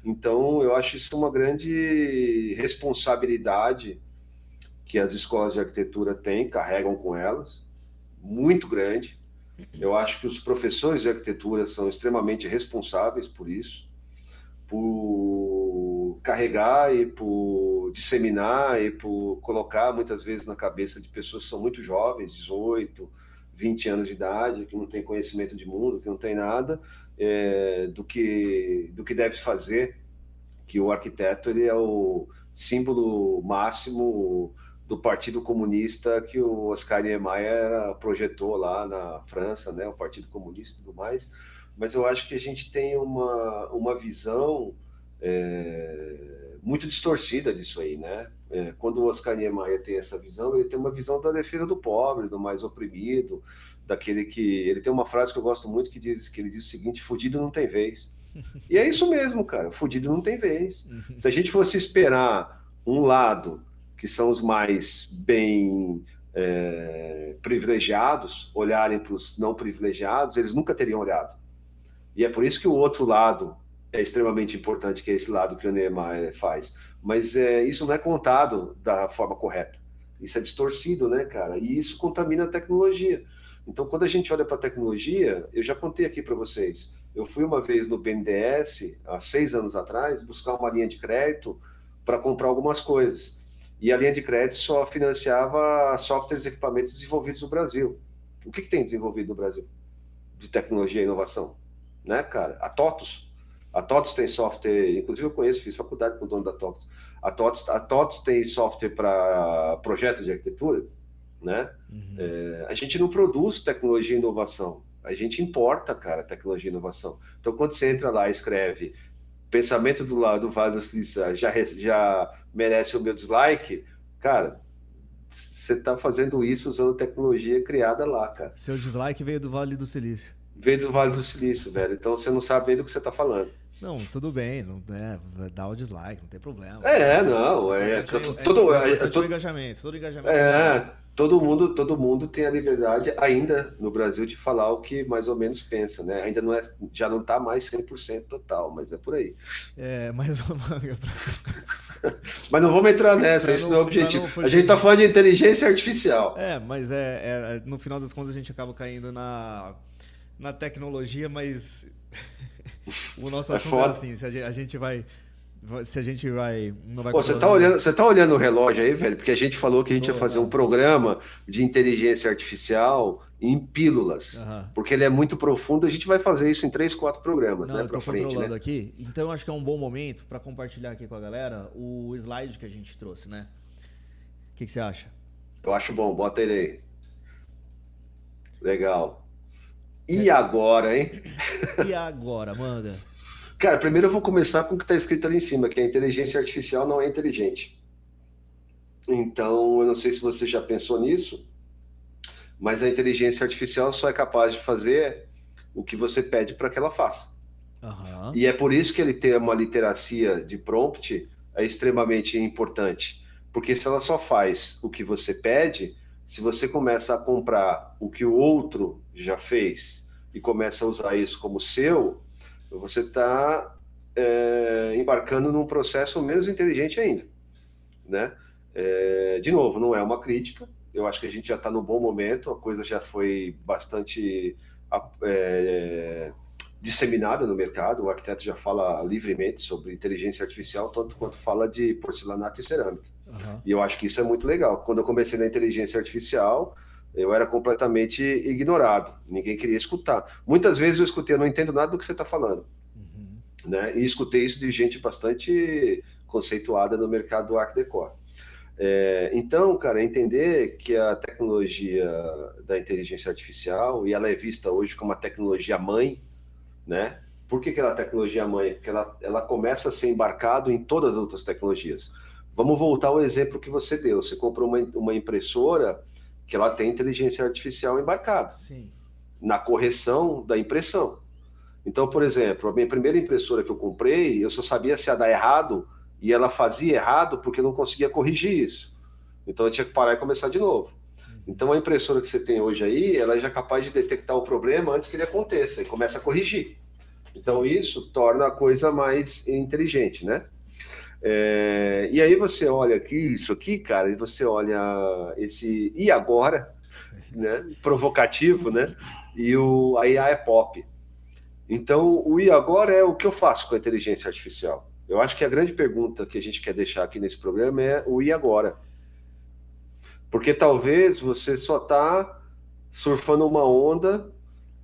Então, eu acho isso uma grande responsabilidade que as escolas de arquitetura carregam com elas, muito grande. Eu acho que os professores de arquitetura são extremamente responsáveis por isso, por carregar e por disseminar e por colocar muitas vezes na cabeça de pessoas que são muito jovens, 18, 20 anos de idade, que não tem conhecimento de mundo, que não tem nada, do que deve fazer, que o arquiteto ele é o símbolo máximo do Partido Comunista que o Oscar Niemeyer projetou lá na França, né, o Partido Comunista e tudo mais. Mas eu acho que a gente tem uma visão muito distorcida disso aí, né? Quando o Oscar Niemeyer tem essa visão, ele tem uma visão da defesa do pobre, do mais oprimido, daquele que... Ele tem uma frase que eu gosto muito que ele diz o seguinte: fudido não tem vez. E é isso mesmo, cara, fudido não tem vez. Se a gente fosse esperar um lado, que são os mais bem privilegiados, olharem para os não privilegiados, eles nunca teriam olhado. E é por isso que o outro lado é extremamente importante, que é esse lado que o Niemeyer faz. Mas isso não é contado da forma correta. Isso é distorcido, né, cara? E isso contamina a tecnologia. Então, quando a gente olha para a tecnologia, eu já contei aqui para vocês, Eu fui uma vez no BNDES, há 6 anos atrás, buscar uma linha de crédito para comprar algumas coisas. E a linha de crédito só financiava softwares e equipamentos desenvolvidos no Brasil. O que tem desenvolvido no Brasil de tecnologia e inovação? Né, cara? A TOTUS tem software, inclusive eu conheço, fiz faculdade com o dono da TOTUS. A TOTUS tem software para projetos de arquitetura, né? A gente não produz tecnologia e inovação, a gente importa, cara, tecnologia e inovação. Então, quando você entra lá e escreve pensamento do lado do Vale do Silício já merece o meu dislike, cara, você está fazendo isso usando tecnologia criada lá, cara. Seu dislike veio do Vale do Silício. Veio do Vale do Silício, velho. Então você não sabe nem do que você está falando. Não, tudo bem, não, dá o dislike, não tem problema. Não, todo engajamento. Todo mundo tem a liberdade ainda no Brasil de falar o que mais ou menos pensa, né? Ainda não é, já não está mais 100% total, mas é por aí. Mais uma manga Mas não vamos entrar nessa, esse não é o objetivo. A gente está falando de inteligência artificial. Mas no final das contas a gente acaba caindo na tecnologia, mas o nosso assunto é assim, se a gente vai não vai. Pô, você tá olhando o relógio aí, velho, porque a gente falou que a gente ia fazer um programa de inteligência artificial em pílulas, porque ele é muito profundo. A gente vai fazer isso em 3, 4 programas, não, né, eu tô pra frente, controlando né? aqui, então eu acho que é um bom momento para compartilhar aqui com a galera o slide que a gente trouxe, né? O que você acha? Eu acho bom, bota ele aí. Legal. E agora, hein? E agora, manga? Cara, primeiro eu vou começar com o que está escrito ali em cima, que a inteligência artificial não é inteligente. Então, eu não sei se você já pensou nisso, mas a inteligência artificial só é capaz de fazer o que você pede para que ela faça. E é por isso que ele ter uma literacia de prompt é extremamente importante. Porque se ela só faz o que você pede, se você começa a comprar o que o outro já fez e começa a usar isso como seu, você está embarcando num processo menos inteligente ainda, né? De novo, não é uma crítica, eu acho que a gente já está no bom momento, a coisa já foi bastante disseminada no mercado, o arquiteto já fala livremente sobre inteligência artificial, tanto quanto fala de porcelanato e cerâmica. E eu acho que isso é muito legal. Quando eu comecei na inteligência artificial, eu era completamente ignorado, ninguém queria escutar. Muitas vezes eu escutei, eu não entendo nada do que você está falando. Né? E escutei isso de gente bastante conceituada no mercado do Art Deco. Então, cara, entender que a tecnologia da inteligência artificial, e ela é vista hoje como uma tecnologia mãe, né? Por que ela é tecnologia mãe? Porque ela começa a ser embarcado em todas as outras tecnologias. Vamos voltar ao exemplo que você deu. Você comprou uma impressora que ela tem inteligência artificial embarcada. Sim. Na correção da impressão. Então, por exemplo, a minha primeira impressora que eu comprei, eu só sabia se ia dar errado e ela fazia errado porque eu não conseguia corrigir isso. Então eu tinha que parar e começar de novo. Então a impressora que você tem hoje aí, ela já é capaz de detectar o problema antes que ele aconteça e começa a corrigir. Então isso torna a coisa mais inteligente, né? E aí você olha aqui, isso aqui, cara, e você olha esse e agora, né? Provocativo, né? E a IA é pop. Então, o e agora é o que eu faço com a inteligência artificial. Eu acho que a grande pergunta que a gente quer deixar aqui nesse programa é o e agora. Porque talvez você só está surfando uma onda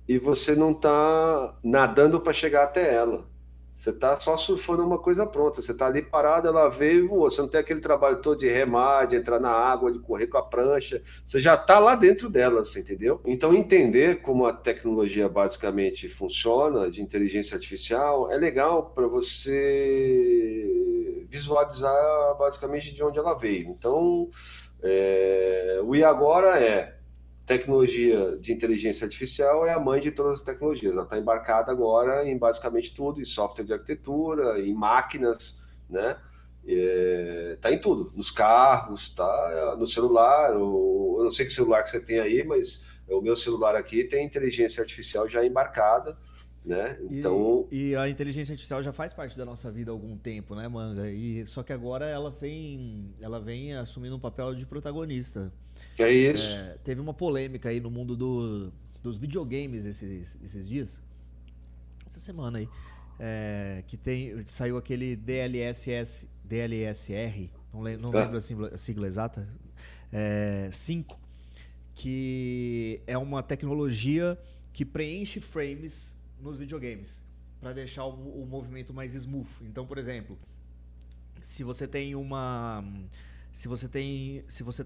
e você não está nadando para chegar até ela. Você está só surfando uma coisa pronta. Você está ali parado, ela veio e voou. Você não tem aquele trabalho todo de remar, de entrar na água, de correr com a prancha. Você já está lá dentro dela, você entendeu? Então, entender como a tecnologia basicamente funciona, de inteligência artificial, é legal para você visualizar basicamente de onde ela veio. Então, o e agora tecnologia de inteligência artificial é a mãe de todas as tecnologias. Ela está embarcada agora em basicamente tudo, em software de arquitetura, em máquinas, né? Está em tudo, nos carros, está no celular. Eu não sei que celular que você tem aí, mas o meu celular aqui tem inteligência artificial já embarcada, né? Então... E a inteligência artificial já faz parte da nossa vida há algum tempo, né, Manga? Só que agora ela vem assumindo um papel de protagonista. É isso. Teve uma polêmica aí no mundo dos videogames esses dias, essa semana aí, saiu aquele DLSR, não lembro a sigla exata, 5, que é uma tecnologia que preenche frames nos videogames para deixar o movimento mais smooth. Então, por exemplo, se você está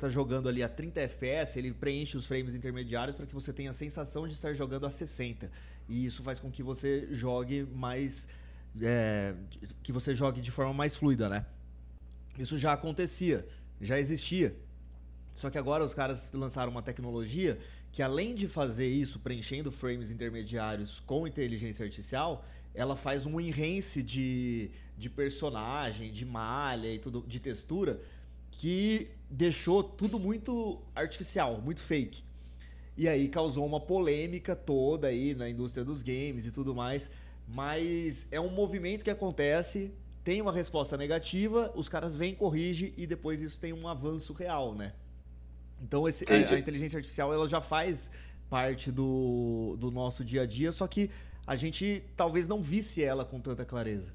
jogando ali a 30 FPS, ele preenche os frames intermediários para que você tenha a sensação de estar jogando a 60. E isso faz com que você jogue de forma mais fluida, né? Isso já acontecia, já existia. Só que agora os caras lançaram uma tecnologia que, além de fazer isso preenchendo frames intermediários com inteligência artificial, ela faz um enhance de personagem, de malha e tudo, de textura, que deixou tudo muito artificial, muito fake. E aí causou uma polêmica toda aí na indústria dos games e tudo mais. Mas é um movimento que acontece, tem uma resposta negativa, os caras vêm, corrigem e depois isso tem um avanço real, né? Então a inteligência artificial ela já faz parte do nosso dia a dia, só que a gente talvez não visse ela com tanta clareza.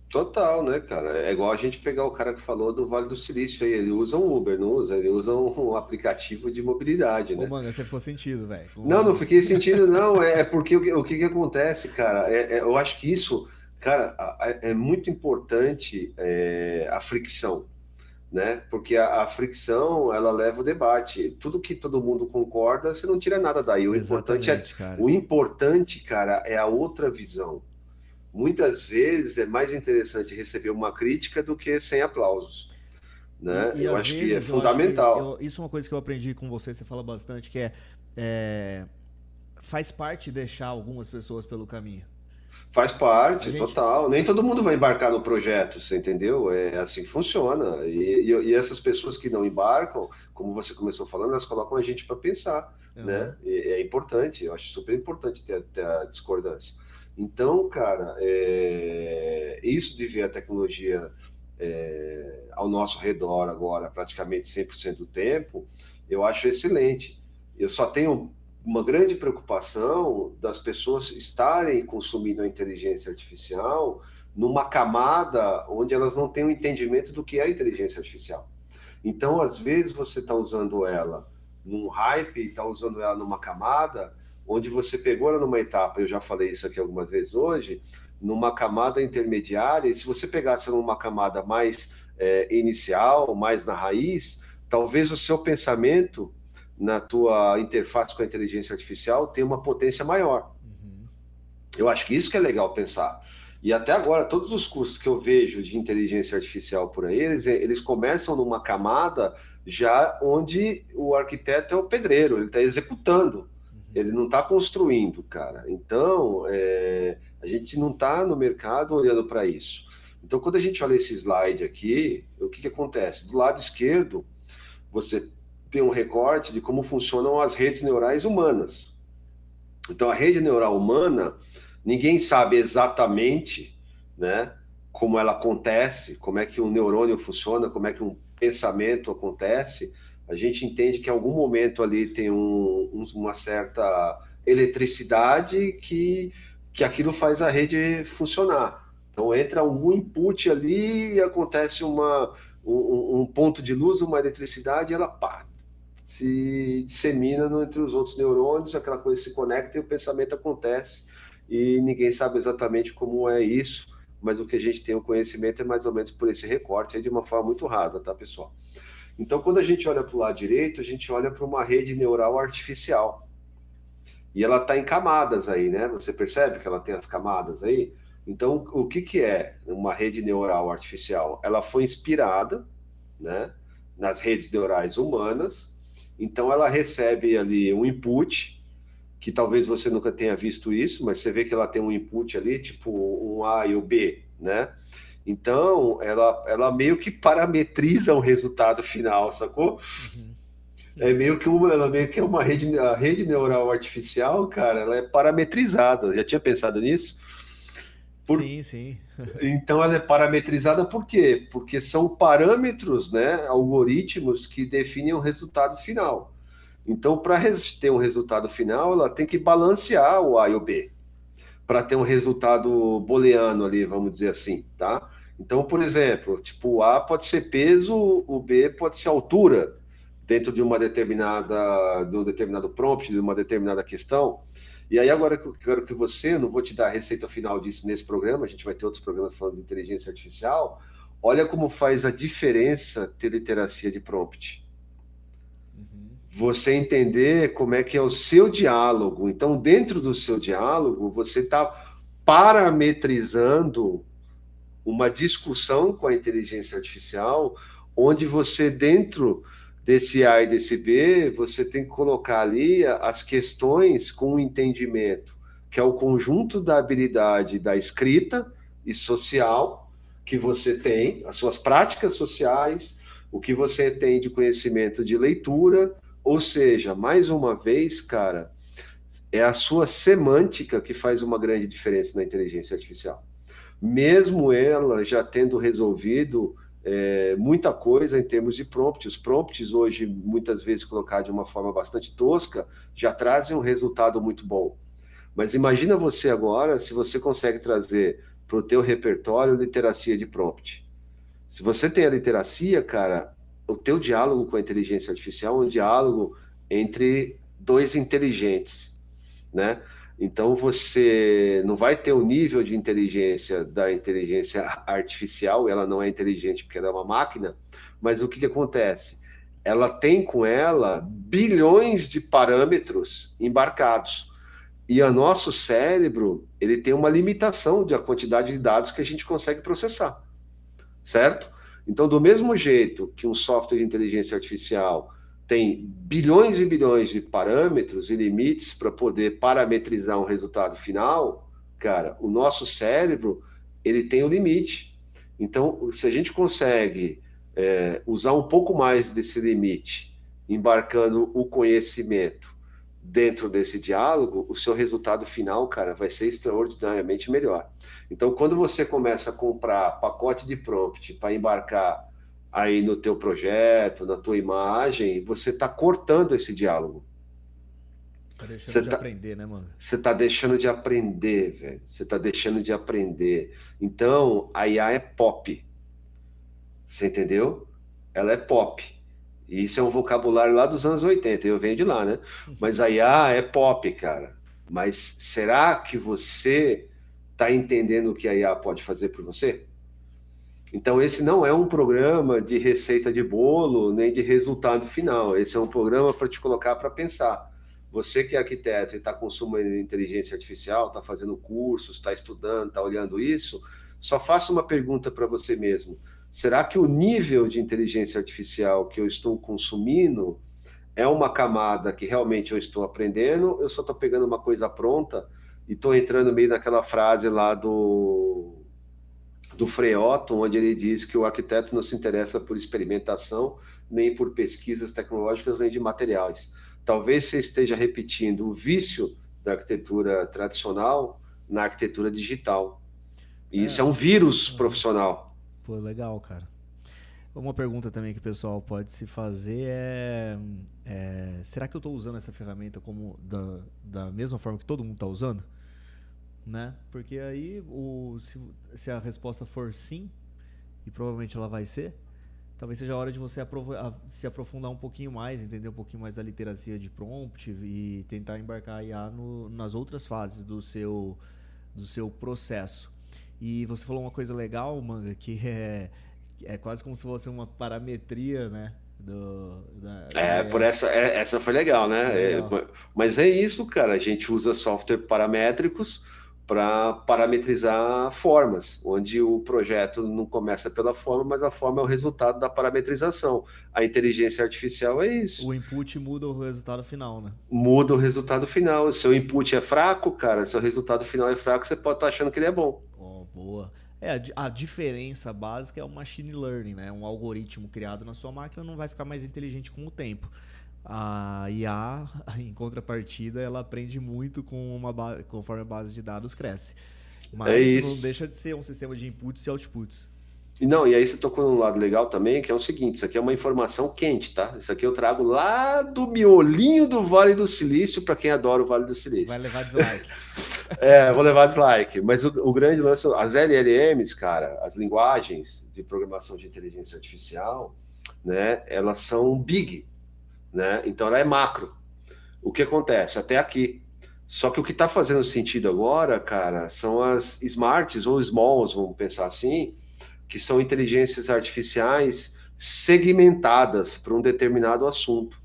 Total, né, cara? É igual a gente pegar o cara que falou do Vale do Silício aí, ele usa um Uber, não usa? Ele usa um aplicativo de mobilidade, né? Ô, mano, você ficou sentido, velho. Não fiquei sentindo, não. É porque o que acontece, cara? Eu acho que isso, cara, é muito importante a fricção, né? Porque a fricção, ela leva o debate. Tudo que todo mundo concorda, você não tira nada daí. O importante, cara, é a outra visão. Muitas vezes é mais interessante receber uma crítica do que sem aplausos, né? Eu acho que é fundamental. Isso é uma coisa que eu aprendi com você fala bastante, que faz parte deixar algumas pessoas pelo caminho. Faz parte, total. Nem todo mundo vai embarcar no projeto, você entendeu? É assim que funciona. E essas pessoas que não embarcam, como você começou falando, elas colocam a gente para pensar, né? E é importante, eu acho super importante ter a discordância. Então, cara, isso de ver a tecnologia ao nosso redor agora, praticamente 100% do tempo, eu acho excelente. Eu só tenho uma grande preocupação das pessoas estarem consumindo a inteligência artificial numa camada onde elas não têm um entendimento do que é a inteligência artificial. Então, às vezes, você está usando ela num hype, está usando ela numa camada onde você pegou ela numa etapa, eu já falei isso aqui algumas vezes hoje, numa camada intermediária, e se você pegasse numa camada mais inicial, mais na raiz, talvez o seu pensamento na tua interface com a inteligência artificial tenha uma potência maior. Uhum. Eu acho que isso que é legal pensar. E até agora, todos os cursos que eu vejo de inteligência artificial por aí, eles começam numa camada já onde o arquiteto é o pedreiro, ele está executando. Ele não está construindo, cara. Então, a gente não está no mercado olhando para isso. Então, quando a gente olha esse slide aqui, o que acontece? Do lado esquerdo, você tem um recorte de como funcionam as redes neurais humanas. Então, a rede neural humana, ninguém sabe exatamente, né, como ela acontece, como é que um neurônio funciona, como é que um pensamento acontece. A gente entende que em algum momento ali tem uma certa eletricidade que aquilo faz a rede funcionar. Então entra algum input ali e acontece um ponto de luz, uma eletricidade, e ela se dissemina entre os outros neurônios, aquela coisa se conecta e o pensamento acontece. E ninguém sabe exatamente como é isso, mas o que a gente tem o conhecimento é mais ou menos por esse recorte, aí de uma forma muito rasa, tá, pessoal? Então, quando a gente olha para o lado direito, a gente olha para uma rede neural artificial. E ela está em camadas aí, né? Você percebe que ela tem as camadas aí? Então, o que é uma rede neural artificial? Ela foi inspirada, né, nas redes neurais humanas. Então, ela recebe ali um input, que talvez você nunca tenha visto isso, mas você vê que ela tem um input ali, tipo um A e o B, né? Então, ela meio que parametriza o resultado final, sacou? Uhum. Ela meio que é uma rede, a rede neural artificial, cara, ela é parametrizada. Já tinha pensado nisso? Sim. Então, ela é parametrizada por quê? Porque são parâmetros, né, algoritmos que definem o resultado final. Então, para ter um resultado final, ela tem que balancear o A e o B. para ter um resultado booleano ali, vamos dizer assim, tá? Então, por exemplo, tipo, o A pode ser peso, o B pode ser altura, dentro de um determinado prompt, de uma determinada questão. E aí agora eu quero que você, não vou te dar a receita final disso nesse programa, a gente vai ter outros programas falando de inteligência artificial, olha como faz a diferença ter literacia de prompt. Você entender como é que é o seu diálogo. Então, dentro do seu diálogo, você está parametrizando uma discussão com a inteligência artificial, onde você, dentro desse A e desse B, você tem que colocar ali as questões com o entendimento, que é o conjunto da habilidade da escrita e social que você tem, as suas práticas sociais, o que você tem de conhecimento de leitura, ou seja, mais uma vez, cara, é a sua semântica que faz uma grande diferença na inteligência artificial. Mesmo ela já tendo resolvido muita coisa em termos de prompt. Os prompts hoje, muitas vezes colocados de uma forma bastante tosca, já trazem um resultado muito bom. Mas imagina você agora, se você consegue trazer para o teu repertório literacia de prompt. Se você tem a literacia, cara, o teu diálogo com a inteligência artificial é um diálogo entre dois inteligentes, né? Então você não vai ter o nível de inteligência da inteligência artificial, ela não é inteligente porque ela é uma máquina, mas o que acontece? Ela tem com ela bilhões de parâmetros embarcados. E o nosso cérebro, ele tem uma limitação da quantidade de dados que a gente consegue processar, certo? Então, do mesmo jeito que um software de inteligência artificial tem bilhões e bilhões de parâmetros e limites para poder parametrizar um resultado final, cara, o nosso cérebro, ele tem um limite. Então, se a gente consegue usar um pouco mais desse limite, embarcando o conhecimento dentro desse diálogo, o seu resultado final, cara, vai ser extraordinariamente melhor. Então, quando você começa a comprar pacote de prompt para embarcar aí no teu projeto, na tua imagem, você está cortando esse diálogo. Você está deixando de aprender, né, mano? Você está deixando de aprender, velho. Você está deixando de aprender. Então, a IA é pop. Você entendeu? Ela é pop. E isso é um vocabulário lá dos anos 80, eu venho de lá, né? Mas a IA é pop, cara. Mas será que você está entendendo o que a IA pode fazer por você? Então, esse não é um programa de receita de bolo, nem de resultado final. Esse é um programa para te colocar para pensar. Você que é arquiteto e está consumindo inteligência artificial, está fazendo cursos, está estudando, está olhando isso, só faça uma pergunta para você mesmo. Será que o nível de inteligência artificial que eu estou consumindo é uma camada que realmente eu estou aprendendo? Eu só estou pegando uma coisa pronta e estou entrando meio naquela frase lá do Frei Otto, onde ele diz que o arquiteto não se interessa por experimentação, nem por pesquisas tecnológicas, nem de materiais. Talvez você esteja repetindo o vício da arquitetura tradicional na arquitetura digital. E isso é um vírus profissional. Pô, legal, cara. Uma pergunta também que o pessoal pode se fazer será que eu estou usando essa ferramenta como da mesma forma que todo mundo está usando? Né? Porque aí, se a resposta for sim, e provavelmente ela vai ser, talvez seja a hora de você se aprofundar um pouquinho mais, entender um pouquinho mais da literacia de prompt e tentar embarcar a IA nas outras fases do seu processo. E você falou uma coisa legal, Manga, que é quase como se fosse uma parametria, né? Essa foi legal, né? Mas é isso, cara. A gente usa software paramétricos para parametrizar formas, onde o projeto não começa pela forma, mas a forma é o resultado da parametrização. A inteligência artificial é isso. O input muda o resultado final, né? Muda o resultado final. Se o input é fraco, cara, se o resultado final é fraco, você pode estar achando que ele é bom. Oh, boa. A diferença básica é o machine learning, né? Um algoritmo criado na sua máquina não vai ficar mais inteligente com o tempo. A IA, em contrapartida, ela aprende muito conforme a base de dados cresce. Mas não deixa de ser um sistema de inputs e outputs. E aí você tocou num lado legal também, que é o seguinte, isso aqui é uma informação quente, tá? Isso aqui eu trago lá do miolinho do Vale do Silício, para quem adora o Vale do Silício. Vai levar dislike. Vou levar dislike. Mas o grande lance, as LLMs, cara, as linguagens de programação de inteligência artificial, né, elas são big, né? Então ela é macro. O que acontece? Até aqui. Só que o que está fazendo sentido agora, cara, são as smarts ou smalls, vamos pensar assim, que são inteligências artificiais segmentadas para um determinado assunto.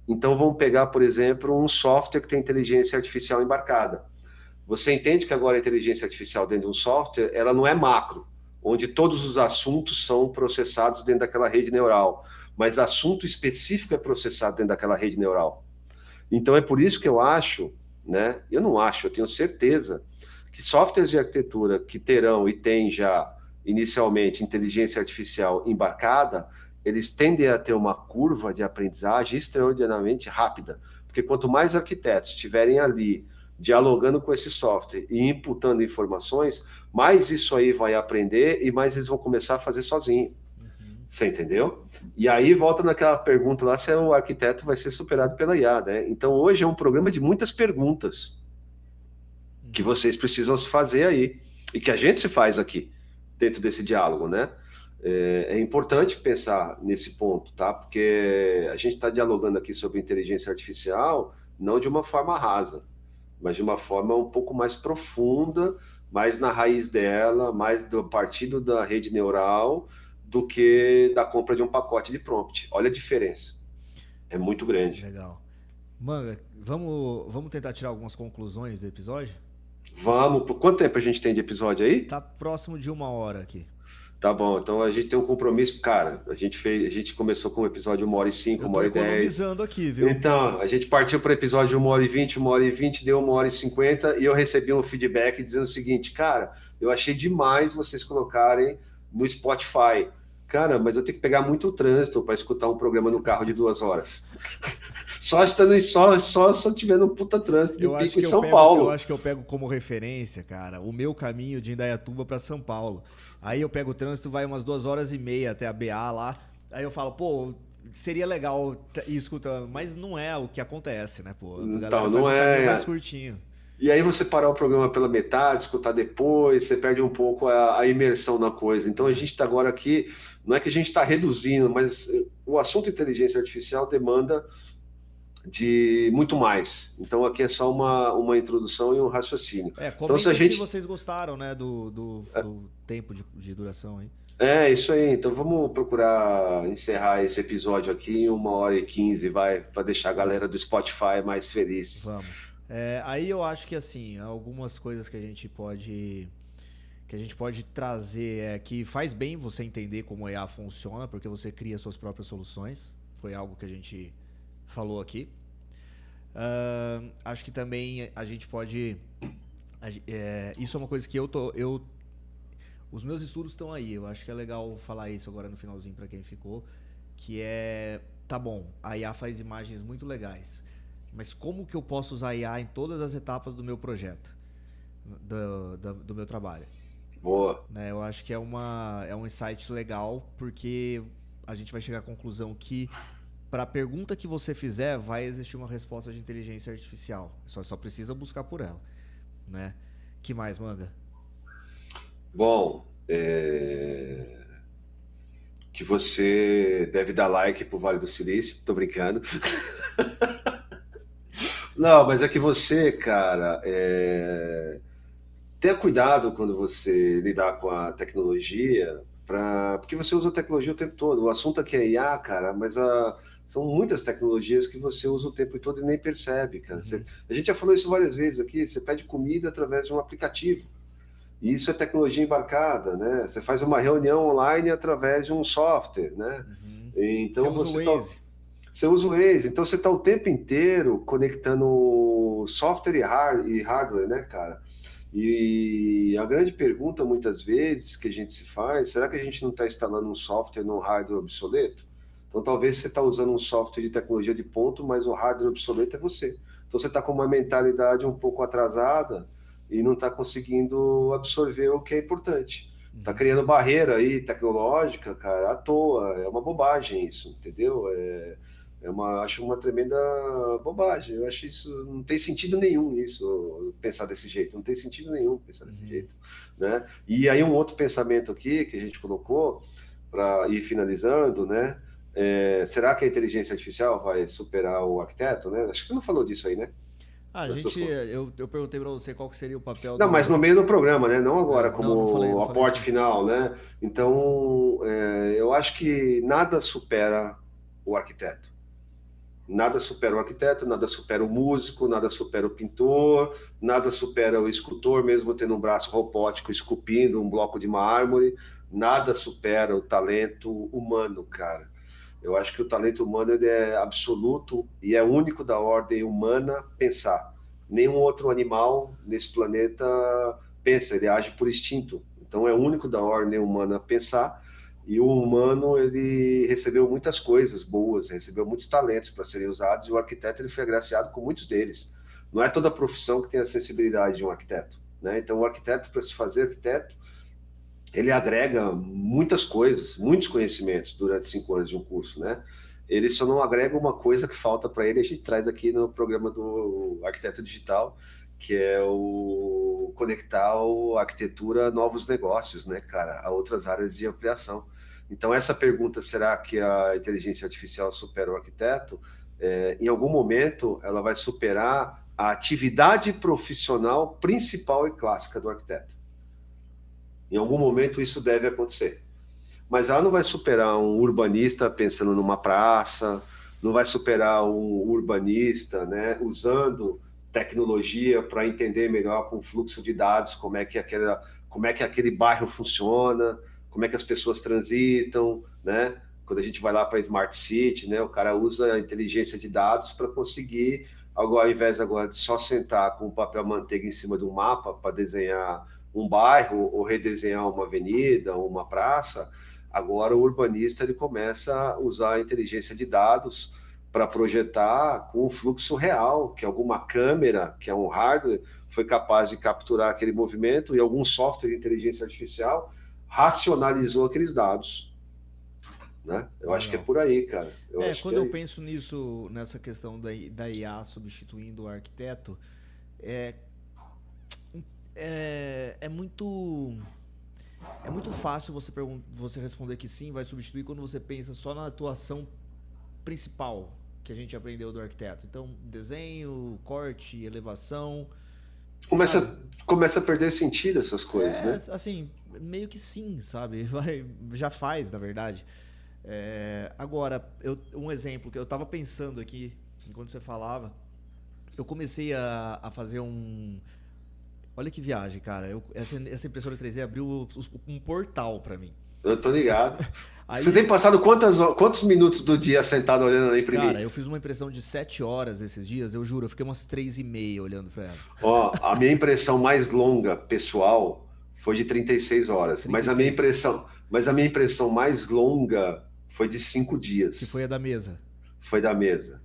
Então vamos pegar, por exemplo, um software que tem inteligência artificial embarcada. Você entende que agora a inteligência artificial dentro de um software, ela não é macro, onde todos os assuntos são processados dentro daquela rede neural, mas assunto específico é processado dentro daquela rede neural. Então é por isso que eu acho, né? Eu não acho, eu tenho certeza que softwares de arquitetura que terão e têm já inicialmente inteligência artificial embarcada, eles tendem a ter uma curva de aprendizagem extraordinariamente rápida, porque quanto mais arquitetos estiverem ali dialogando com esse software e imputando informações, mais isso aí vai aprender e mais eles vão começar a fazer sozinho. Você entendeu? E aí volta naquela pergunta lá se o arquiteto vai ser superado pela IA, né? Então hoje é um programa de muitas perguntas que vocês precisam se fazer aí e que a gente se faz aqui dentro desse diálogo, né? É importante pensar nesse ponto, tá? Porque a gente está dialogando aqui sobre inteligência artificial não de uma forma rasa, mas de uma forma um pouco mais profunda, mais na raiz dela, mais do partido da rede neural do que da compra de um pacote de prompt. Olha a diferença. É muito grande. Legal. Manga, vamos tentar tirar algumas conclusões do episódio? Vamos. Por quanto tempo a gente tem de episódio aí? Tá próximo de 1 hora aqui. Tá bom, então a gente tem um compromisso, cara. A gente começou com o episódio 1h05, 1h10. Eu tô economizando aqui, viu? Então, a gente partiu para o episódio 1h20, 1h20, deu 1h50 e eu recebi um feedback dizendo o seguinte, cara, eu achei demais vocês colocarem no Spotify. Cara, mas eu tenho que pegar muito trânsito para escutar um programa no carro de 2 horas. Só tiver um puta trânsito de pico em São Paulo. Eu acho que eu pego como referência, cara, o meu caminho de Indaiatuba para São Paulo. Aí eu pego o trânsito, vai umas 2h30 até a BA lá. Aí eu falo, pô, seria legal ir escutando, mas não é o que acontece, né, pô? Então, não é mais curtinho. E aí você parar o programa pela metade, escutar depois, você perde um pouco a imersão na coisa. Então a gente está agora aqui, não é que a gente está reduzindo, mas o assunto inteligência artificial demanda de muito mais. Então aqui é só uma introdução e um raciocínio. Então, se vocês gostaram, né, do tempo de duração aí. Isso aí. Então vamos procurar encerrar esse episódio aqui em 1h15, para deixar a galera do Spotify mais feliz. Vamos. Aí eu acho que assim, algumas coisas que a gente pode trazer que faz bem você entender como a IA funciona, porque você cria suas próprias soluções. Foi algo que a gente falou aqui. Acho que também a gente pode... isso é uma coisa que os meus estudos estão aí. Eu acho que é legal falar isso agora no finalzinho para quem ficou, que tá bom, a IA faz imagens muito legais, mas como que eu posso usar a IA em todas as etapas do meu projeto, do meu trabalho? Boa. Né, eu acho que é um insight legal, porque a gente vai chegar à conclusão que para a pergunta que você fizer, vai existir uma resposta de inteligência artificial. Só precisa buscar por ela, né? Que mais, Manga? Bom, que você deve dar like pro Vale do Silício. Tô brincando. Não, mas é que você, cara, tenha cuidado quando você lidar com a tecnologia, porque você usa a tecnologia o tempo todo. O assunto aqui é IA, cara, mas são muitas tecnologias que você usa o tempo todo e nem percebe, cara. A gente já falou isso várias vezes aqui, você pede comida através de um aplicativo. E isso é tecnologia embarcada, né? Você faz uma reunião online através de um software, né? Então você usa o Waze. Então você está o tempo inteiro conectando software e hardware, né, cara? E a grande pergunta, muitas vezes, que a gente se faz, será que a gente não está instalando um software num hardware obsoleto? Então talvez você está usando um software de tecnologia de ponto, mas o hardware obsoleto é você. Então você está com uma mentalidade um pouco atrasada e não está conseguindo absorver o que é importante. Está criando barreira aí tecnológica, cara, à toa. É uma bobagem isso, entendeu? Acho uma tremenda bobagem. Eu acho isso, não tem sentido nenhum isso, pensar desse jeito. Não tem sentido nenhum pensar desse jeito, né? E aí um outro pensamento aqui que a gente colocou para ir finalizando, né? Será que a inteligência artificial vai superar o arquiteto, né? Acho que você não falou disso aí, né? Eu perguntei para você qual que seria o papel Não, mas no meio do programa, né? Não agora não falei, como aporte isso. final, né? Então, eu acho que nada supera o arquiteto. Nada supera o arquiteto, nada supera o músico, nada supera o pintor, nada supera o escultor, mesmo tendo um braço robótico esculpindo um bloco de mármore, nada supera o talento humano, cara. Eu acho que o talento humano ele é absoluto e é único da ordem humana pensar. Nenhum outro animal nesse planeta pensa, ele age por instinto. Então é único da ordem humana pensar. E o humano, ele recebeu muitas coisas boas, recebeu muitos talentos para serem usados, e o arquiteto ele foi agraciado com muitos deles. Não é toda profissão que tem a sensibilidade de um arquiteto, né? Então, o arquiteto, para se fazer arquiteto, ele agrega muitas coisas, muitos conhecimentos durante 5 anos de um curso, né? Ele só não agrega uma coisa que falta para ele, a gente traz aqui no programa do Arquiteto Digital, que é o conectar a arquitetura a novos negócios, né, cara, a outras áreas de ampliação. Então, essa pergunta, será que a inteligência artificial supera o arquiteto? Em algum momento, ela vai superar a atividade profissional principal e clássica do arquiteto. Em algum momento, isso deve acontecer. Mas ela não vai superar um urbanista pensando numa praça, não vai superar um urbanista, né, usando tecnologia para entender melhor com o fluxo de dados como é que aquele bairro funciona, como é que as pessoas transitam, né? Quando a gente vai lá para a Smart City, né, o cara usa a inteligência de dados para conseguir, ao invés agora de só sentar com o papel manteiga em cima de um mapa para desenhar um bairro ou redesenhar uma avenida ou uma praça, agora o urbanista ele começa a usar a inteligência de dados para projetar com o fluxo real, que alguma câmera, que é um hardware, foi capaz de capturar aquele movimento e algum software de inteligência artificial racionalizou aqueles dados. Né? Eu acho que é por aí, cara. Quando eu penso nessa questão da IA substituindo o arquiteto, é muito fácil você responder que sim, vai substituir quando você pensa só na atuação principal que a gente aprendeu do arquiteto. Então, desenho, corte, elevação. Começa a perder sentido essas coisas, né? Assim, meio que sim, sabe? Já faz, na verdade. Agora, um exemplo que eu estava pensando aqui, enquanto você falava, eu comecei a fazer Olha que viagem, cara. Essa impressora 3D abriu um portal para mim. Eu tô ligado. Aí, você tem passado quantos minutos do dia sentado olhando ela imprimir? Cara, eu fiz uma impressão de 7 horas esses dias, eu juro. Eu fiquei umas 3h30 olhando para ela. Ó, a minha impressão mais longa, pessoal, foi de 36 horas. 36. Mas a minha impressão mais longa foi de 5 dias. Que foi a da mesa. Foi da mesa.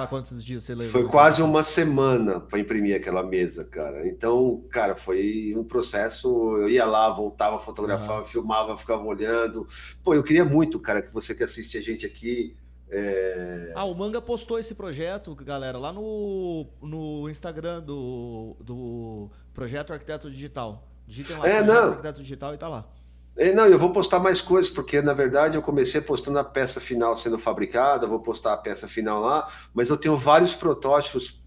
Quantos dias você levou? Foi quase uma semana para imprimir aquela mesa, cara. Então, cara, foi um processo. Eu ia lá, voltava, fotografava, filmava, ficava olhando. Pô, eu queria muito, cara, que você que assiste a gente aqui. O Manga postou esse projeto, galera, lá no Instagram do Projeto Arquiteto Digital. Digitem lá, Projeto Arquiteto Digital e tá lá. Não, eu vou postar mais coisas, porque na verdade eu comecei postando a peça final sendo fabricada, vou postar a peça final lá, mas eu tenho vários protótipos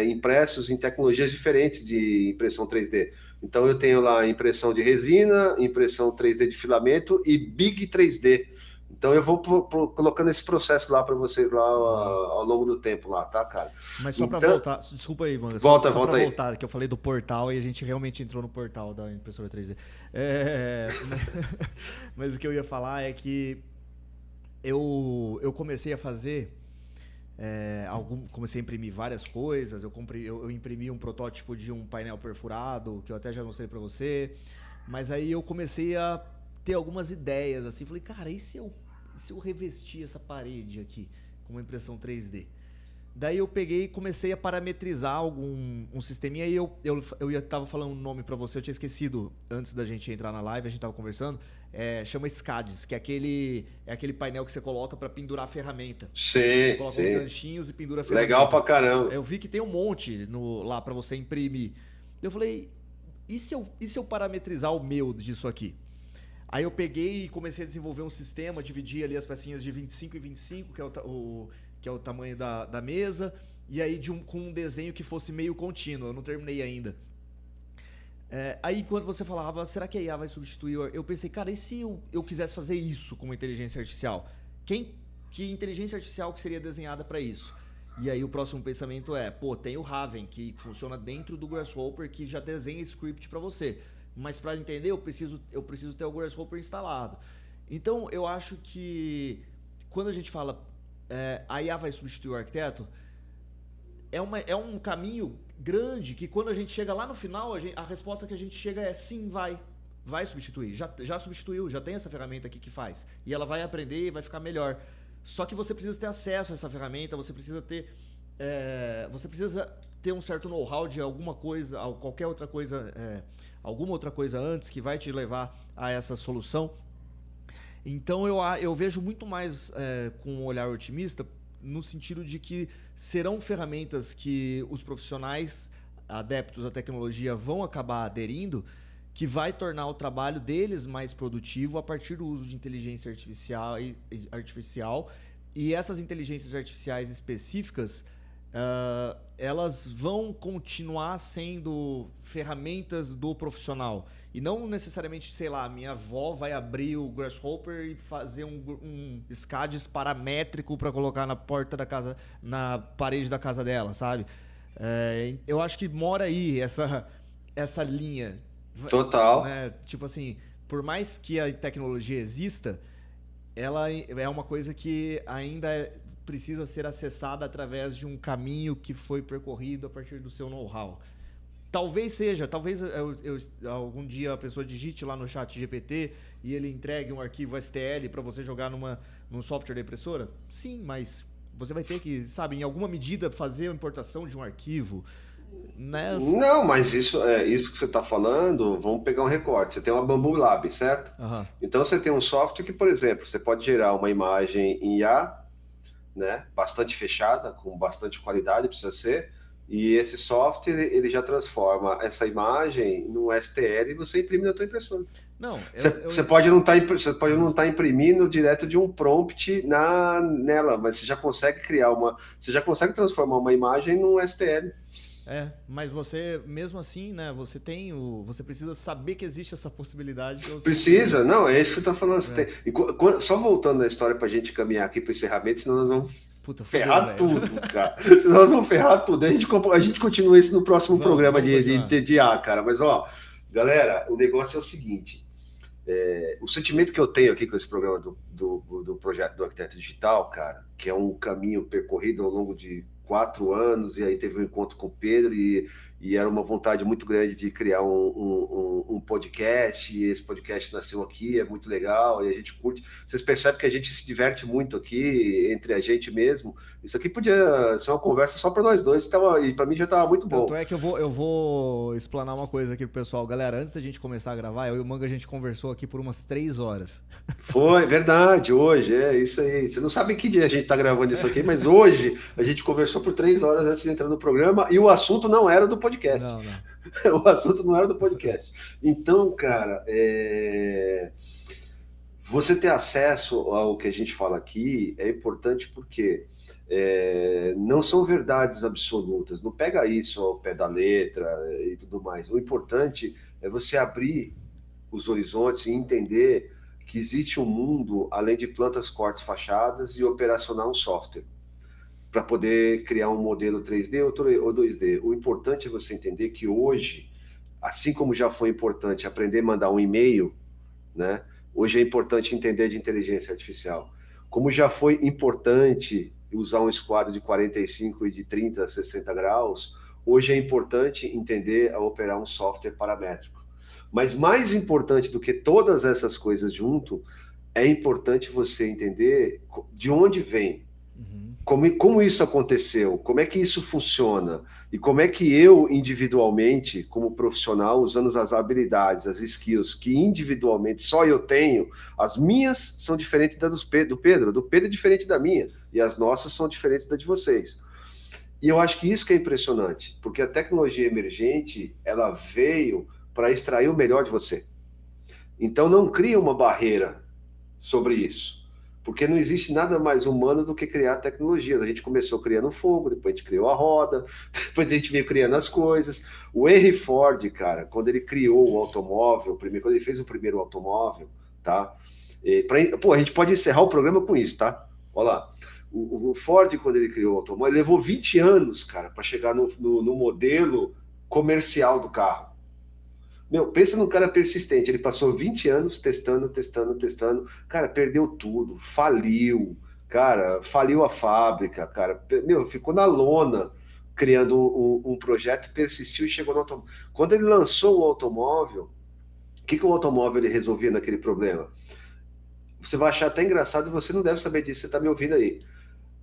impressos em tecnologias diferentes de impressão 3D. Então eu tenho lá impressão de resina, impressão 3D de filamento e Big 3D. Então eu vou colocando esse processo lá para vocês lá ao longo do tempo lá, tá, cara? Mas só para voltar, desculpa aí, mano. Volta para aí. Voltar, que eu falei do portal e a gente realmente entrou no portal da impressora 3D. Mas o que eu ia falar é que eu comecei a fazer comecei a imprimir várias coisas. Eu imprimi um protótipo de um painel perfurado, que eu até já mostrei para você. Mas aí eu comecei a ter algumas ideias, assim. Falei, cara, e se eu revestir essa parede aqui com uma impressão 3D? Daí eu peguei e comecei a parametrizar um sisteminha e eu tava falando um nome para você, eu tinha esquecido antes da gente entrar na live, a gente tava conversando, chama SCADS, que é aquele painel que você coloca para pendurar a ferramenta. Você coloca os ganchinhos e pendura a ferramenta. Legal pra caramba. Eu vi que tem um monte lá para você imprimir. Eu falei, e se eu parametrizar o meu disso aqui? Aí eu peguei e comecei a desenvolver um sistema, dividi ali as pecinhas de 25 e 25, que é o tamanho da mesa, e aí com um desenho que fosse meio contínuo, eu não terminei ainda. Aí enquanto você falava, será que a IA vai substituir? Eu pensei, cara, e se eu quisesse fazer isso com uma inteligência artificial? Que inteligência artificial que seria desenhada para isso? E aí o próximo pensamento tem o Raven, que funciona dentro do Grasshopper, que já desenha script para você. Mas para entender, eu preciso ter o Grasshopper instalado. Então eu acho que quando a gente fala a IA vai substituir o arquiteto, é um caminho grande que quando a gente chega lá no final, a resposta que a gente chega é sim, vai substituir. Já substituiu, já tem essa ferramenta aqui que faz. E ela vai aprender e vai ficar melhor. Só que você precisa ter acesso a essa ferramenta, você precisa ter um certo know-how de alguma coisa, qualquer outra coisa, alguma outra coisa antes que vai te levar a essa solução. Então eu vejo muito mais com um olhar otimista, no sentido de que serão ferramentas que os profissionais adeptos à tecnologia vão acabar aderindo, que vai tornar o trabalho deles mais produtivo a partir do uso de inteligência artificial. E essas inteligências artificiais específicas, elas vão continuar sendo ferramentas do profissional. E não necessariamente, sei lá, minha avó vai abrir o Grasshopper e fazer um SCADS paramétrico para colocar na porta da casa, na parede da casa dela, sabe? Eu acho que mora aí essa linha. Total. Né? Tipo assim, por mais que a tecnologia exista, ela é uma coisa que ainda precisa ser acessada através de um caminho que foi percorrido a partir do seu know-how. Talvez algum dia a pessoa digite lá no chat GPT e ele entregue um arquivo STL para você jogar num software de impressora? Sim, mas você vai ter que, sabe, em alguma medida fazer a importação de um arquivo. Né? Não, mas isso que você está falando, vamos pegar um recorte. Você tem uma Bambu Lab, certo? Uhum. Então você tem um software que, por exemplo, você pode gerar uma imagem em IA, né, bastante fechada, com bastante qualidade, precisa ser, e esse software ele já transforma essa imagem num STL e você imprime na tua impressora. Não, você pode não estar imprimindo direto de um prompt nela, mas você já consegue você já consegue transformar uma imagem num STL. Mas você, mesmo assim, né, você precisa saber que existe essa possibilidade. Precisa, não, é isso que você está falando. Só voltando na história para a gente caminhar aqui para o encerramento, senão nós vamos ferrar tudo, cara. Senão nós vamos ferrar tudo. A gente continua isso no próximo programa de A, cara. Mas, ó, galera, o negócio é o seguinte. O sentimento que eu tenho aqui com esse programa do projeto do Arquiteto Digital, cara, que é um caminho percorrido ao longo de 4 anos, e aí teve um encontro com o Pedro e era uma vontade muito grande de criar um podcast, e esse podcast nasceu aqui, é muito legal, e a gente curte. Vocês percebem que a gente se diverte muito aqui, entre a gente mesmo. Isso aqui podia ser uma conversa só para nós dois, e para mim já estava muito bom. Tanto é que eu vou explanar uma coisa aqui pro pessoal. Galera, antes da gente começar a gravar, eu e o Manga, a gente conversou aqui por umas 3 horas. Foi, verdade, hoje, isso aí. Você não sabe que dia a gente tá gravando isso aqui, mas hoje a gente conversou por 3 horas antes de entrar no programa e o assunto não era do podcast. Não. O assunto não era do podcast. Então, cara, você ter acesso ao que a gente fala aqui é importante porque não são verdades absolutas. Não pega isso ao pé da letra e tudo mais. O importante é você abrir os horizontes e entender que existe um mundo além de plantas, cortes, fachadas e operacionar um software para poder criar um modelo 3D ou 2D. O importante é você entender que hoje, assim como já foi importante aprender a mandar um e-mail, né? Hoje é importante entender de inteligência artificial. Como já foi importante usar um esquadro de 45 e de 30 a 60 graus, hoje é importante entender a operar um software paramétrico. Mas mais importante do que todas essas coisas junto, é importante você entender de onde vem Como isso aconteceu? Como é que isso funciona? E como é que eu, individualmente, como profissional, usando as habilidades, as skills que individualmente só eu tenho, as minhas são diferentes das do Pedro é diferente da minha, e as nossas são diferentes da de vocês. E eu acho que isso que é impressionante, porque a tecnologia emergente, ela veio para extrair o melhor de você. Então não cria uma barreira sobre isso. Porque não existe nada mais humano do que criar tecnologias. A gente começou criando fogo, depois a gente criou a roda, depois a gente veio criando as coisas. O Henry Ford, cara, quando ele criou o automóvel, quando ele fez o primeiro automóvel, tá? A gente pode encerrar o programa com isso, tá? Olha lá. O Ford, quando ele criou o automóvel, ele levou 20 anos, cara, para chegar no modelo comercial do carro. Meu, pensa num cara persistente, ele passou 20 anos testando. Cara, perdeu tudo, faliu, cara, faliu a fábrica, cara, meu, ficou na lona criando um projeto, persistiu e chegou no automóvel. Quando ele lançou o automóvel, o que o automóvel ele resolvia naquele problema? Você vai achar até engraçado e você não deve saber disso, você tá me ouvindo aí.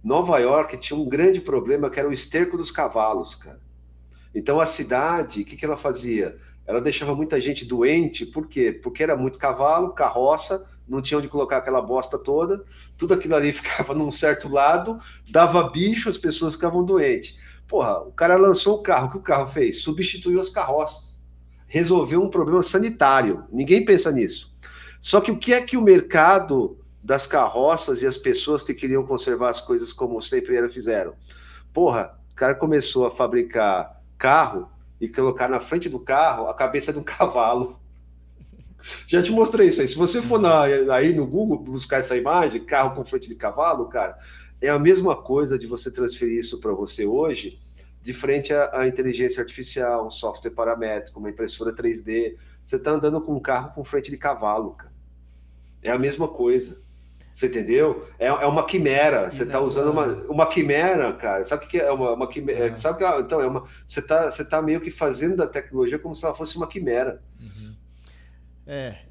Nova York tinha um grande problema que era o esterco dos cavalos, cara. Então a cidade, o que ela fazia? Ela deixava muita gente doente, por quê? Porque era muito cavalo, carroça, não tinha onde colocar aquela bosta toda, tudo aquilo ali ficava num certo lado, dava bicho, as pessoas ficavam doentes. Porra, o cara lançou o carro, o que o carro fez? Substituiu as carroças, resolveu um problema sanitário, ninguém pensa nisso. Só que o que é que o mercado das carroças e as pessoas que queriam conservar as coisas como sempre fizeram? Porra, o cara começou a fabricar carro e colocar na frente do carro a cabeça de um cavalo. Já te mostrei isso aí. Se você for aí no Google buscar essa imagem, carro com frente de cavalo, cara, é a mesma coisa de você transferir isso para você hoje, de frente à inteligência artificial, um software paramétrico, uma impressora 3D. Você está andando com um carro com frente de cavalo, cara. É a mesma coisa. Você entendeu? É uma quimera. Você está usando uma quimera, cara. Sabe o que é uma quimera? Sabe que então você tá meio que fazendo da tecnologia como se ela fosse uma quimera.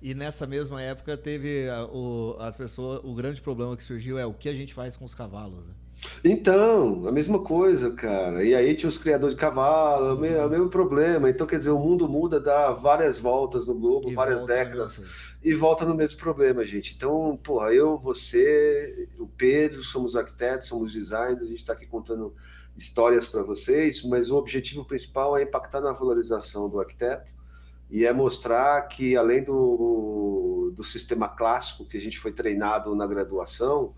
E nessa mesma época teve o grande problema que surgiu é o que a gente faz com os cavalos, né? Então, a mesma coisa, cara. E aí tinha os criadores de cavalo, o mesmo problema. Então, quer dizer, o mundo muda, dá várias voltas no globo, várias décadas, e volta no mesmo problema, gente. Então, porra, eu, você, o Pedro, somos arquitetos, somos designers, a gente está aqui contando histórias para vocês, mas o objetivo principal é impactar na valorização do arquiteto e é mostrar que, além do sistema clássico que a gente foi treinado na graduação,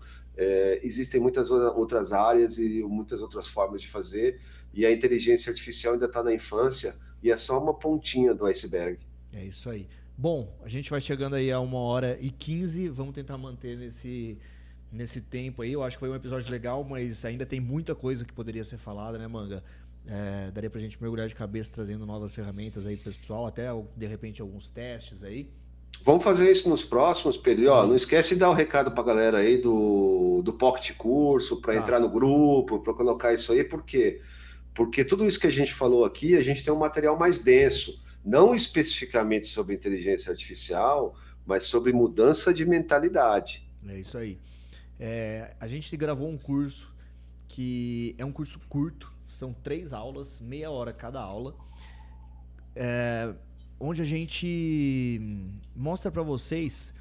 existem muitas outras áreas e muitas outras formas de fazer, e a inteligência artificial ainda está na infância e é só uma pontinha do iceberg. É isso aí. Bom, a gente vai chegando aí a 1h15, vamos tentar manter nesse tempo aí. Eu acho que foi um episódio legal, mas ainda tem muita coisa que poderia ser falada, né, Manga? Daria pra gente mergulhar de cabeça trazendo novas ferramentas aí pro pessoal, até de repente alguns testes aí. Vamos fazer isso nos próximos, Pedro. E, ó, não esquece de dar o recado pra galera aí do Pocket Curso, para entrar no grupo, para colocar isso aí. Por quê? Porque tudo isso que a gente falou aqui, a gente tem um material mais denso, não especificamente sobre inteligência artificial, mas sobre mudança de mentalidade. É isso aí. A gente gravou um curso que é um curso curto, são 3 aulas, meia hora cada aula, onde a gente mostra para vocês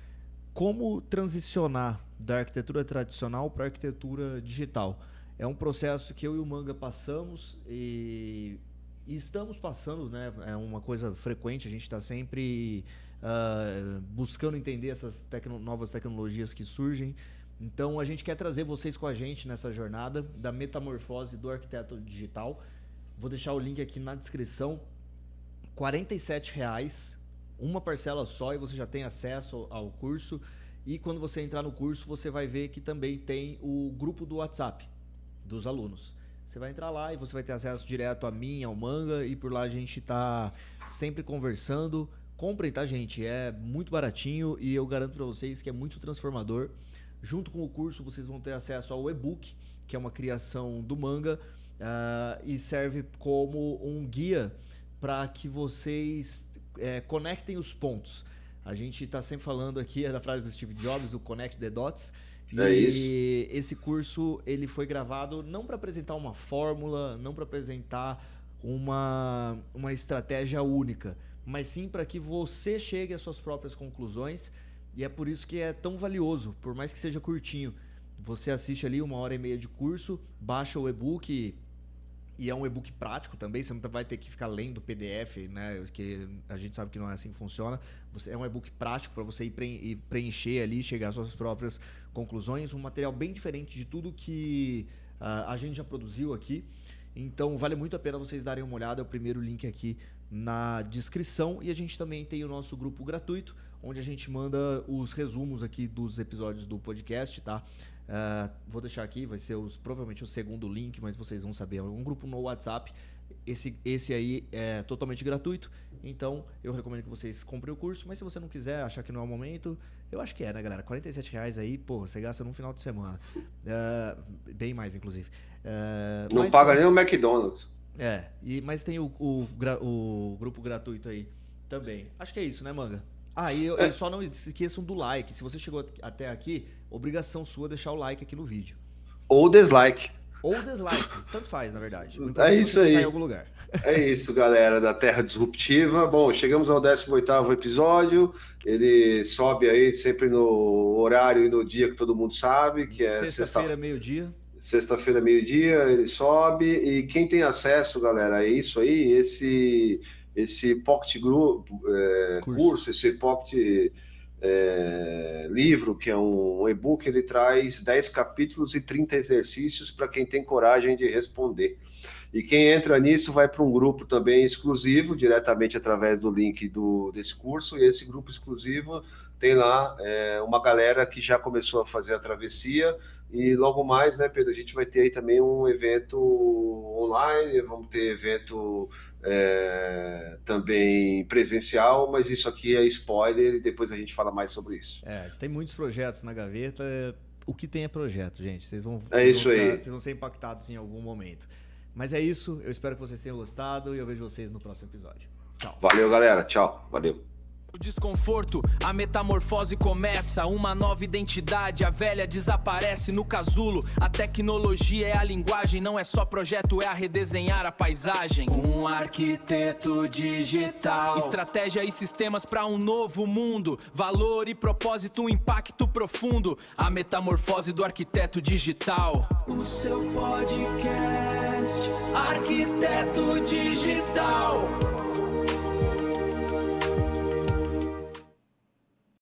como transicionar da arquitetura tradicional para a arquitetura digital. É um processo que eu e o Manga passamos e estamos passando, né? É uma coisa frequente, a gente está sempre buscando entender essas novas tecnologias que surgem. Então a gente quer trazer vocês com a gente nessa jornada da metamorfose do arquiteto digital. Vou deixar o link aqui na descrição. R$ 47,00, uma parcela só, e você já tem acesso ao curso. E quando você entrar no curso, você vai ver que também tem o grupo do WhatsApp dos alunos. Você vai entrar lá e você vai ter acesso direto a mim, ao Manga, e por lá a gente tá sempre conversando. Comprem, tá, gente? É muito baratinho e eu garanto para vocês que é muito transformador. Junto com o curso, vocês vão ter acesso ao e-book, que é uma criação do Manga, e serve como um guia para que vocês conectem os pontos. A gente está sempre falando aqui, da frase do Steve Jobs, o Connect the Dots, É isso. E esse curso, ele foi gravado não para apresentar uma fórmula, não para apresentar uma estratégia única, mas sim para que você chegue às suas próprias conclusões. E é por isso que é tão valioso, por mais que seja curtinho. Você assiste ali 1h30 de curso, baixa o e-book, e é um e-book prático também, você não vai ter que ficar lendo PDF, né? Que a gente sabe que não é assim que funciona. É um e-book prático para você ir preencher ali, chegar às suas próprias conclusões. Um material bem diferente de tudo que a gente já produziu aqui. Então vale muito a pena vocês darem uma olhada. É o primeiro link aqui na descrição. E a gente também tem o nosso grupo gratuito, onde a gente manda os resumos aqui dos episódios do podcast, tá? Vou deixar aqui, vai ser provavelmente o segundo link, mas vocês vão saber. É um grupo no WhatsApp. Esse aí é totalmente gratuito, então eu recomendo que vocês comprem o curso, mas se você não quiser, achar que não é o momento, eu acho que é, né, galera? R$47 aí, pô, você gasta num final de semana. Bem mais, inclusive. Não paga nem o McDonald's. Mas tem o grupo gratuito aí também. Acho que é isso, né, Manga? E só não esqueçam do like. Se você chegou até aqui, obrigação sua deixar o like aqui no vídeo. Ou dislike. Tanto faz, na verdade. É isso aí. Em algum lugar. É isso, galera da Terra Disruptiva. Bom, chegamos ao 18º episódio. Ele sobe aí sempre no horário e no dia que todo mundo sabe, que é sexta-feira, meio-dia. Sexta-feira, meio-dia, ele sobe. E quem tem acesso, galera, é isso aí, esse Pocket curso, esse Pocket livro, que é um e-book, ele traz 10 capítulos e 30 exercícios para quem tem coragem de responder. E quem entra nisso vai para um grupo também exclusivo, diretamente através do link desse curso, e esse grupo exclusivo tem lá uma galera que já começou a fazer a travessia, e logo mais, né, Pedro, a gente vai ter aí também um evento online, vamos ter evento também presencial, mas isso aqui é spoiler e depois a gente fala mais sobre isso. Tem muitos projetos na gaveta, o que tem é projeto, gente, vocês vão ser impactados em algum momento. Mas é isso, eu espero que vocês tenham gostado e eu vejo vocês no próximo episódio. Tchau. Valeu, galera. Tchau. Valeu. O desconforto, a metamorfose começa, uma nova identidade, a velha desaparece no casulo. A tecnologia é a linguagem, não é só projeto, é a redesenhar a paisagem. Um arquiteto digital, estratégia e sistemas para um novo mundo, valor e propósito, um impacto profundo. A metamorfose do arquiteto digital. O seu podcast, Arquiteto Digital.